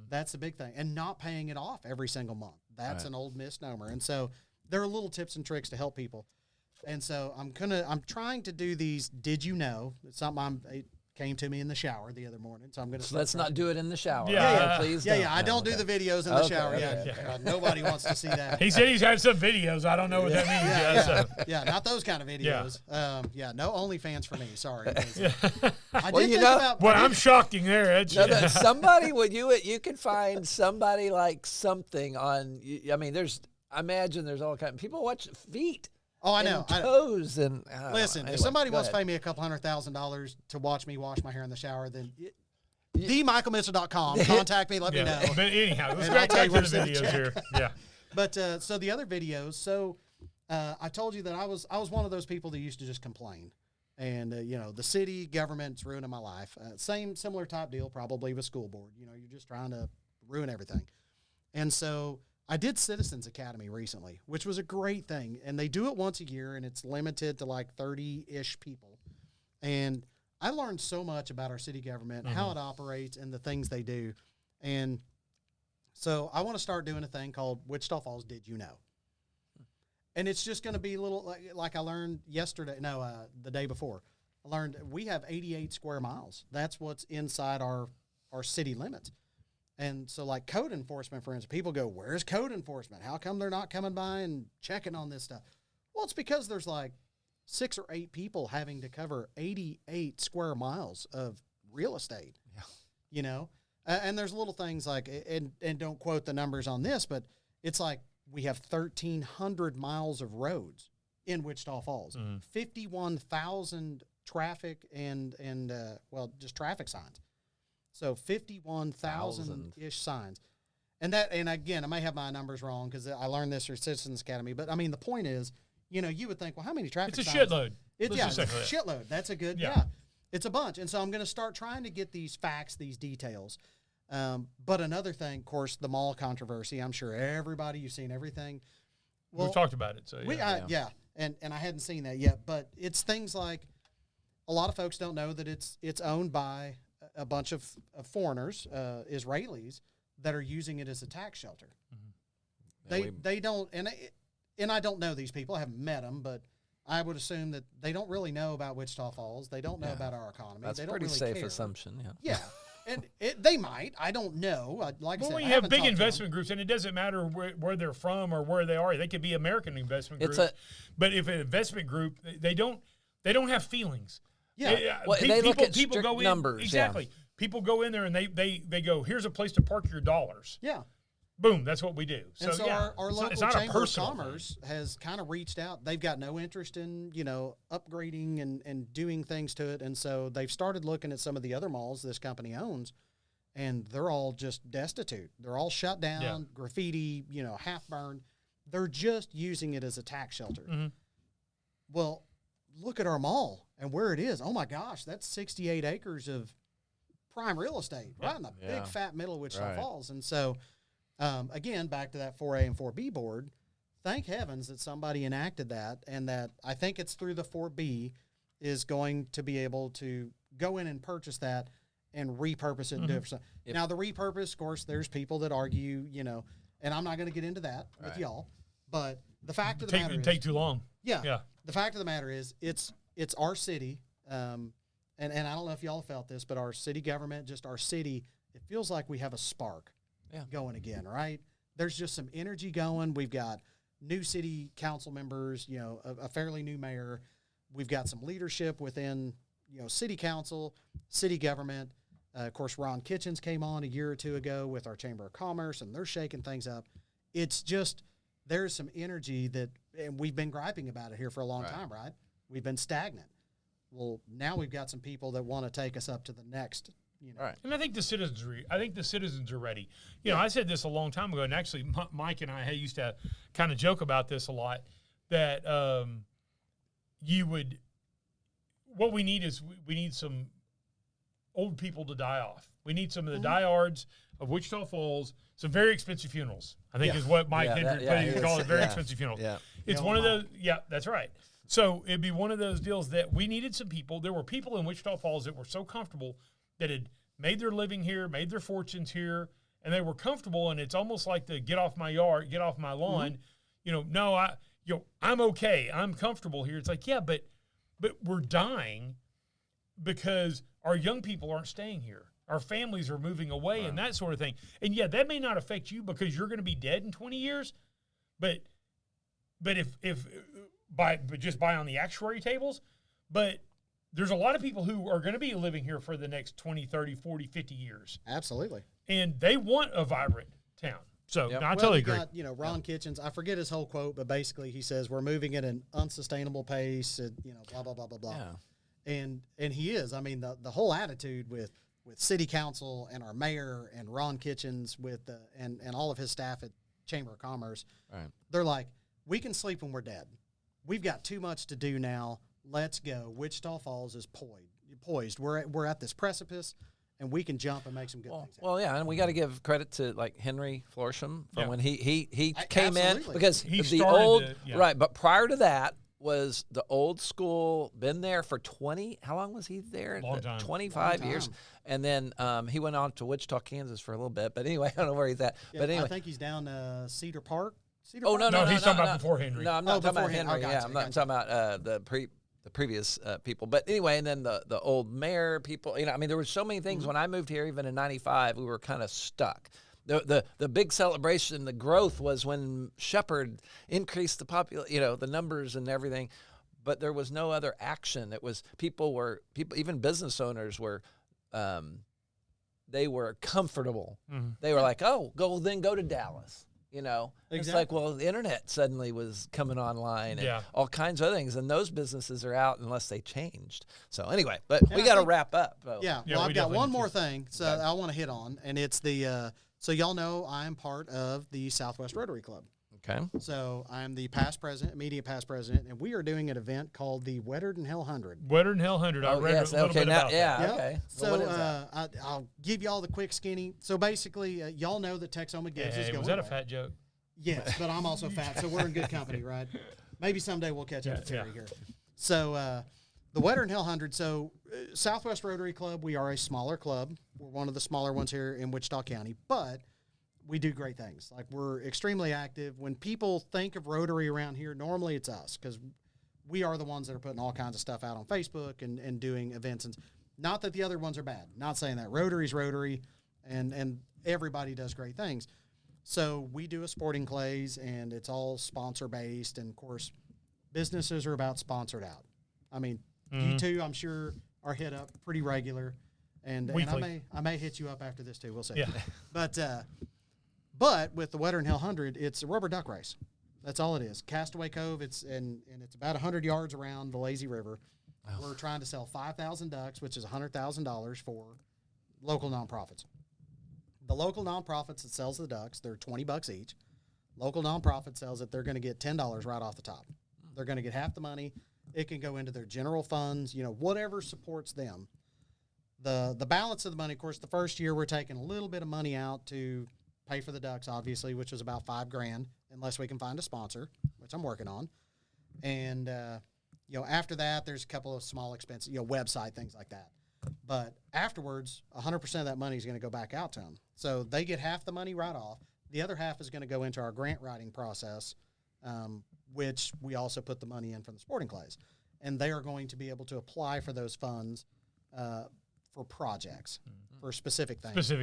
E: That's the big thing. And not paying it off every single month. That's an old misnomer. And so there are little tips and tricks to help people. And so I'm trying to do these. Did you know? It's something it came to me in the shower the other morning. So I'm going to.
C: So let's not do it in the shower.
B: Yeah.
C: Please.
E: Yeah. I don't do the videos in the shower.
C: Okay.
E: Yeah. Nobody wants to see that.
B: He said he's had some videos. I don't know what that means.
E: Yeah, not those kind of videos. No OnlyFans for me. Sorry. I
C: Well,
E: did think
C: know-
E: about.
B: Boy, I'm shocking there. That's,
C: Somebody you can find somebody like something on. I mean, I imagine there's all kinds. People watch feet.
E: Oh, I know.
C: And toes and
E: Listen,
C: anyway,
E: if somebody
C: go
E: wants to
C: ahead.
E: pay me a couple $100,000 to watch me wash my hair in the shower, then themichaelmitchell.com. Contact me. Let me know.
B: But anyhow, let's
E: And
B: get
E: I'll tell
B: back
E: you
B: to
E: where
B: the
E: to send the
B: videos here. Yeah.
E: But so the other videos. So I told you that I was one of those people that used to just complain, and the city government's ruining my life. Similar type deal, probably with school board. You're just trying to ruin everything, and so I did Citizens Academy recently, which was a great thing, and they do it once a year, and it's limited to like 30-ish people, and I learned so much about our city government, how it operates, and the things they do, and so I want to start doing a thing called Wichita Falls Did You Know? And it's just going to be a little like I learned the day before. I learned we have 88 square miles. That's what's inside our city limits. And so like code enforcement, for instance, people go, where's code enforcement? How come they're not coming by and checking on this stuff? Well, it's because there's like 6 or 8 people having to cover 88 square miles of real estate. Yeah. And there's little things like, and don't quote the numbers on this, but it's like we have 1,300 miles of roads in Wichita Falls, 51,000 traffic and just traffic signs. So 51,000-ish signs. And again, I may have my numbers wrong because I learned this through Citizens Academy. But, I mean, the point is, you would think, well, how many traffic signs?
B: It's a shitload.
E: It's a
B: Let's just say that.
E: shitload. That's a good, It's a bunch. And so I'm going to start trying to get these facts, these details. But another thing, of course, the mall controversy. I'm sure you've seen everything. Well,
B: We've talked about it. So
E: and I hadn't seen that yet. But it's things like a lot of folks don't know that it's owned by a bunch of foreigners, Israelis, that are using it as a tax shelter. They don't, and I don't know these people. I haven't met them, but I would assume that they don't really know about Wichita Falls. They don't know about our economy.
C: That's
E: they
C: a
E: don't
C: pretty
E: really
C: safe
E: care.
C: assumption.
E: Yeah. And they might. I don't know. Like I
B: Well,
E: said,
B: when
E: I
B: you have
E: haven't
B: big
E: talked to them.
B: investment groups, and it doesn't matter where they're from or where they are, they could be American investment
C: It's
B: groups. But if an investment group, they don't have feelings.
E: Yeah.
C: Well, they look at strict
B: go in,
C: numbers,
B: Exactly. People go in there and they go, here's a place to park your dollars.
E: Yeah.
B: Boom, that's what we do.
E: And so our
B: it's
E: local
B: not a
E: Chamber of
B: personal
E: Commerce has kind of reached out. They've got no interest in, upgrading and doing things to it. And so they've started looking at some of the other malls this company owns, and they're all just destitute. They're all shut down, graffiti, half burned. They're just using it as a tax shelter.
B: Mm-hmm.
E: Well, look at our mall and where it is. Oh my gosh, that's 68 acres of prime real estate right in the big fat middle of Wichita Falls. And so, again, back to that 4A and 4B board, thank heavens that somebody enacted that, and that I think it's through the 4B is going to be able to go in and purchase that and repurpose it and do it for something. Now, the repurpose, of course, there's people that argue, and I'm not going to get into that with y'all, but the fact of the matter is...
B: take too long.
E: Yeah. The fact of the matter is it's our city, and I don't know if y'all felt this, but our city government, just our city, it feels like we have a spark going again, right? There's just some energy going. We've got new city council members, a fairly new mayor. We've got some leadership within, city council, city government. Of course, Ron Kitchens came on a year or two ago with our Chamber of Commerce, and they're shaking things up. It's just there's some energy that, and we've been griping about it here for a long time, right? We've been stagnant. Well, now we've got some people that want to take us up to the next.
C: Right.
B: And I think the citizens are ready. I said this a long time ago, and actually Mike and I used to kind of joke about this a lot, that what we need is we need some old people to die off. We need some of the diehards of Wichita Falls, some very expensive funerals, I think is what Mike Hendrick would call it, very expensive funerals. Yeah. It's one of those, that's right. So it'd be one of those deals that we needed some people. There were people in Wichita Falls that were so comfortable that had made their living here, made their fortunes here, and they were comfortable, and it's almost like the get off my yard, get off my lawn. I'm okay. I'm comfortable here. It's like, yeah, but we're dying because our young people aren't staying here. Our families are moving away and that sort of thing. And yeah, that may not affect you because you're going to be dead in 20 years, but just buy on the actuary tables, but there's a lot of people who are going to be living here for the next 20, 30, 40, 50 years.
E: Absolutely. And
B: they want a vibrant town. So I totally agree.
E: Got, Ron Kitchens, I forget his whole quote, but basically he says, we're moving at an unsustainable pace, and, blah, blah, blah, blah, blah. Yeah. And he is. I mean, the whole attitude with city council and our mayor and Ron Kitchens and all of his staff at Chamber of Commerce, they're like, we can sleep when we're dead. We've got too much to do now. Let's go. Wichita Falls is poised. We're at this precipice, and we can jump and make some good things happen.
C: Well, yeah, and we got to give credit to Henry Florsham from when he came in, because the old right. But prior to that was the old school. Been there for 20. How long was he there?
B: Long time.
C: 25 years. And then he went on to Wichita, Kansas for a little bit. But anyway, I don't know where he's at.
E: Yeah,
C: but anyway,
E: I think he's down Cedar Park.
C: No,
B: he's talking about before Henry.
C: No, I'm not talking about Henry. I'm not talking about the previous people. But anyway, and then the old mayor people. There were so many things. When I moved here, even in '95, we were kind of stuck. The big celebration, the growth was when Shepherd increased the numbers and everything, but there was no other action. It was people, even business owners were, they were comfortable. Mm-hmm. They were like, oh, go to Dallas. It's like, well, the internet suddenly was coming online and all kinds of things, and those businesses are out unless they changed. So anyway, but we got to wrap up.
E: Well, I've got one more thing I want to hit on, and it's so y'all know I'm part of the Southwest Rotary Club.
C: Okay.
E: So I'm the immediate past president, and we are doing an event called the Weatherden Hill 100.
B: Weatherden Hill 100. I read a little bit about that.
C: Yeah, okay.
E: So what is that? I'll give y'all the quick skinny. So basically, y'all know that Texoma Gives is going
B: was that a fat joke?
E: Yes, but I'm also fat, so we're in good company, right? Maybe someday we'll catch up to Terry here. So the Weatherden Hill 100. So Southwest Rotary Club, we are a smaller club. We're one of the smaller ones here in Wichita County, but we do great things. Like, we're extremely active. When people think of Rotary around here, normally it's us, because we are the ones that are putting all kinds of stuff out on Facebook and doing events. And not that the other ones are bad. Not saying that. Rotary's Rotary, and everybody does great things. So we do a sporting clays, and it's all sponsor-based. And, of course, businesses are about sponsored out. I mean, you two, I'm sure, are hit up pretty regular. And I may hit you up after this, too. We'll see. Yeah. But with the Weatherden Hill 100, it's a rubber duck race. That's all it is. Castaway Cove, it's about 100 yards around the Lazy River. Oh. We're trying to sell 5,000 ducks, which is $100,000 for local nonprofits. The local nonprofits that sells the ducks, they're $20 each. Local nonprofit sells it, they're going to get $10 right off the top. They're going to get half the money. It can go into their general funds, whatever supports them. The balance of the money, of course, the first year we're taking a little bit of money out to pay for the ducks, obviously, which was about $5,000, unless we can find a sponsor, which I'm working on. And, after that, there's a couple of small expenses, website, things like that. But afterwards, 100% of that money is going to go back out to them. So they get half the money right off. The other half is going to go into our grant writing process, which we also put the money in from the sporting clays. And they are going to be able to apply for those funds for projects, for specific things. So,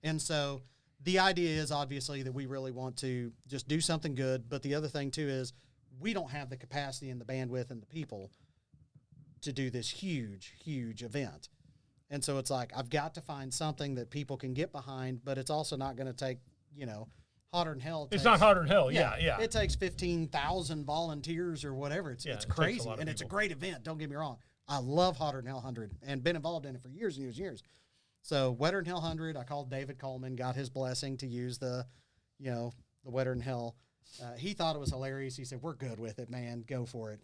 E: and so the idea is, obviously, that we really want to just do something good. But the other thing, too, is we don't have the capacity and the bandwidth and the people to do this huge, huge event. And so it's like, I've got to find something that people can get behind, but it's also not going to take, hotter than hell.
B: It's not hotter than hell. Yeah.
E: It takes 15,000 volunteers or whatever. It's
B: It takes
E: crazy.
B: a lot of
E: And it's a
B: people.
E: great event. Don't get me wrong. I love Hotter Than Hell 100 and been involved in it for years and years and years. So Wetter Than Hell 100, I called David Coleman, got his blessing to use the Wetter Than Hell. He thought it was hilarious. He said, we're good with it, man. Go for it.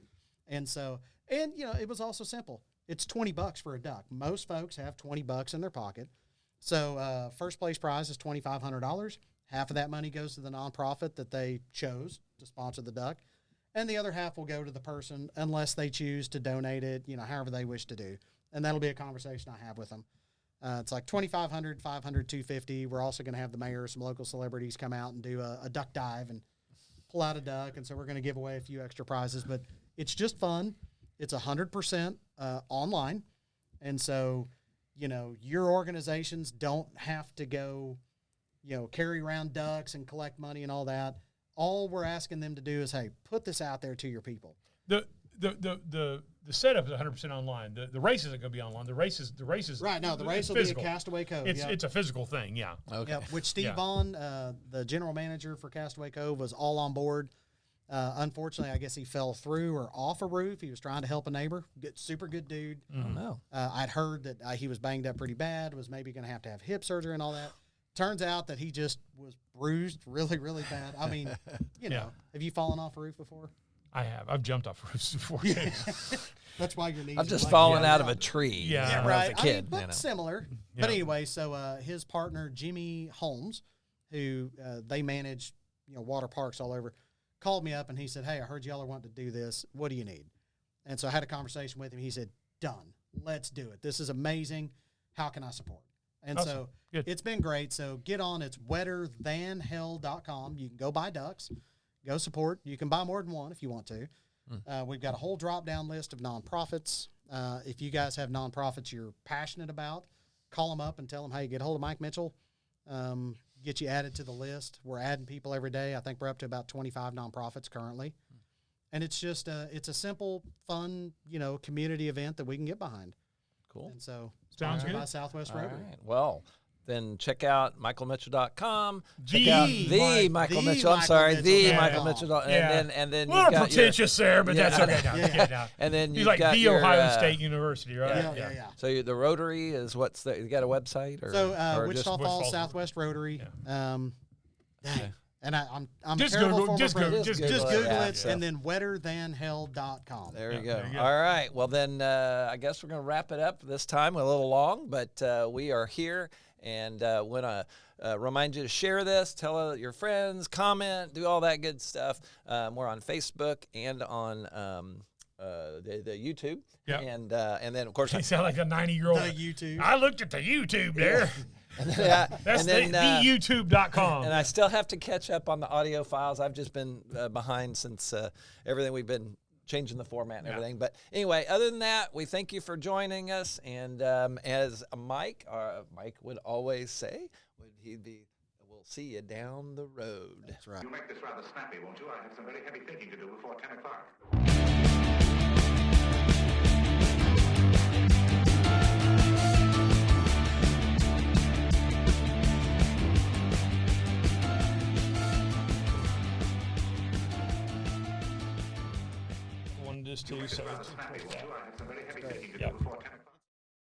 E: And so, it was also simple. It's $20 for a duck. Most folks have $20 in their pocket. So first place prize is $2,500. Half of that money goes to the nonprofit that they chose to sponsor the duck. And the other half will go to the person unless they choose to donate it, however they wish to do. And that'll be a conversation I have with them. It's like $2,500, $500, $250. We're also going to have the mayor, some local celebrities come out and do a duck dive and pull out a duck. And so we're going to give away a few extra prizes. But it's just fun. It's 100% online. And so, your organizations don't have to go, carry around ducks and collect money and all that. All we're asking them to do is, hey, put this out there to your people.
B: The setup is 100% online. The race isn't going to be online. The race is
E: Right. No, the race will
B: physical.
E: be a Castaway Cove.
B: It's a physical thing. Yeah.
C: Okay.
E: Yep, which Steve
B: Yeah.
E: Vaughn, the general manager for Castaway Cove, was all on board. Unfortunately, I guess he fell through or off a roof. He was trying to help a neighbor. Super good dude.
C: No.
E: I'd heard that he was banged up pretty bad, was maybe going to have hip surgery and all that. Turns out that he just was bruised really, really bad. I mean, have you fallen off a roof before?
B: I have. I've jumped off roofs before.
E: That's why your knees
C: I've
E: are
C: just
E: like
C: fallen
E: that.
C: out of a tree.
B: Yeah,
C: when I was
E: right.
C: a kid.
E: But similar.
B: Yeah.
E: But anyway, so his partner, Jimmy Holmes, who they manage, water parks all over, called me up and he said, hey, I heard y'all are wanting to do this. What do you need? And so I had a conversation with him. He said, done. Let's do it. This is amazing. How can I support? And
B: Awesome.
E: so
B: Good.
E: it's been great. So get on. It's wetterthanhell.com. You can go buy ducks. Go support. You can buy more than one if you want to. We've got a whole drop-down list of nonprofits. If you guys have nonprofits you're passionate about, call them up and tell them, hey, get a hold of Mike Mitchell, get you added to the list. We're adding people every day. I think we're up to about 25 nonprofits currently. And it's just it's a simple, fun, community event that we can get behind.
C: Cool.
E: And so
B: Sounds
E: sponsored
B: good.
E: by Southwest
C: All
E: Rotary.
C: right. Well, then check out michaelmitchell.com. Check
B: The
C: out
B: Mike-
C: Michael
E: the
C: Mitchell. I'm
E: Michael
C: sorry,
E: Mitchell.
C: the
E: Yeah.
C: Michael Mitchell.
B: Yeah.
C: And then
B: A
C: you've
B: little
C: got
B: pretentious there, but that's okay. No,
E: Yeah.
B: no.
C: and then
B: He's
C: you've
B: like
C: got
B: the
C: your,
B: Ohio State University, right?
E: Yeah.
C: So the Rotary is what's the? You got a website or?
E: So
C: or
E: Wichita
B: Wichita
E: Falls
B: Falls.
E: Southwest Rotary.
C: Okay.
E: And I'm
B: Just
E: terrible
B: Google-
E: for
B: just
E: my
B: Google-
E: Just
B: just
E: Google
C: Google
E: it,
C: it.
E: and then wetterthanhell.com.
C: There you
B: Yeah,
C: go.
B: there you go.
C: All right. Well, then I guess we're going to wrap it up this time. A little long, but we are here and want to remind you to share this, tell your friends, comment, do all that good stuff. We're on Facebook and on the YouTube.
B: Yep.
C: And then, of course,
B: You sound like a 90-year-old.
E: The YouTube.
B: I looked at the YouTube there. That's
C: and then,
B: theyoutube.com.
C: and I still have to catch up on the audio files. I've just been behind since everything we've been changing the format and everything. But anyway, other than that, we thank you for joining us. And as Mike would always say, we'll see you down the road.
E: That's right.
A: You'll make this rather snappy, won't you? I have some very heavy thinking to do before 10 o'clock.
B: One, just two,
A: You'll make this
B: so
A: rather snappy, won't you? I have some very heavy thinking to
B: Yep.
A: do before 10 o'clock.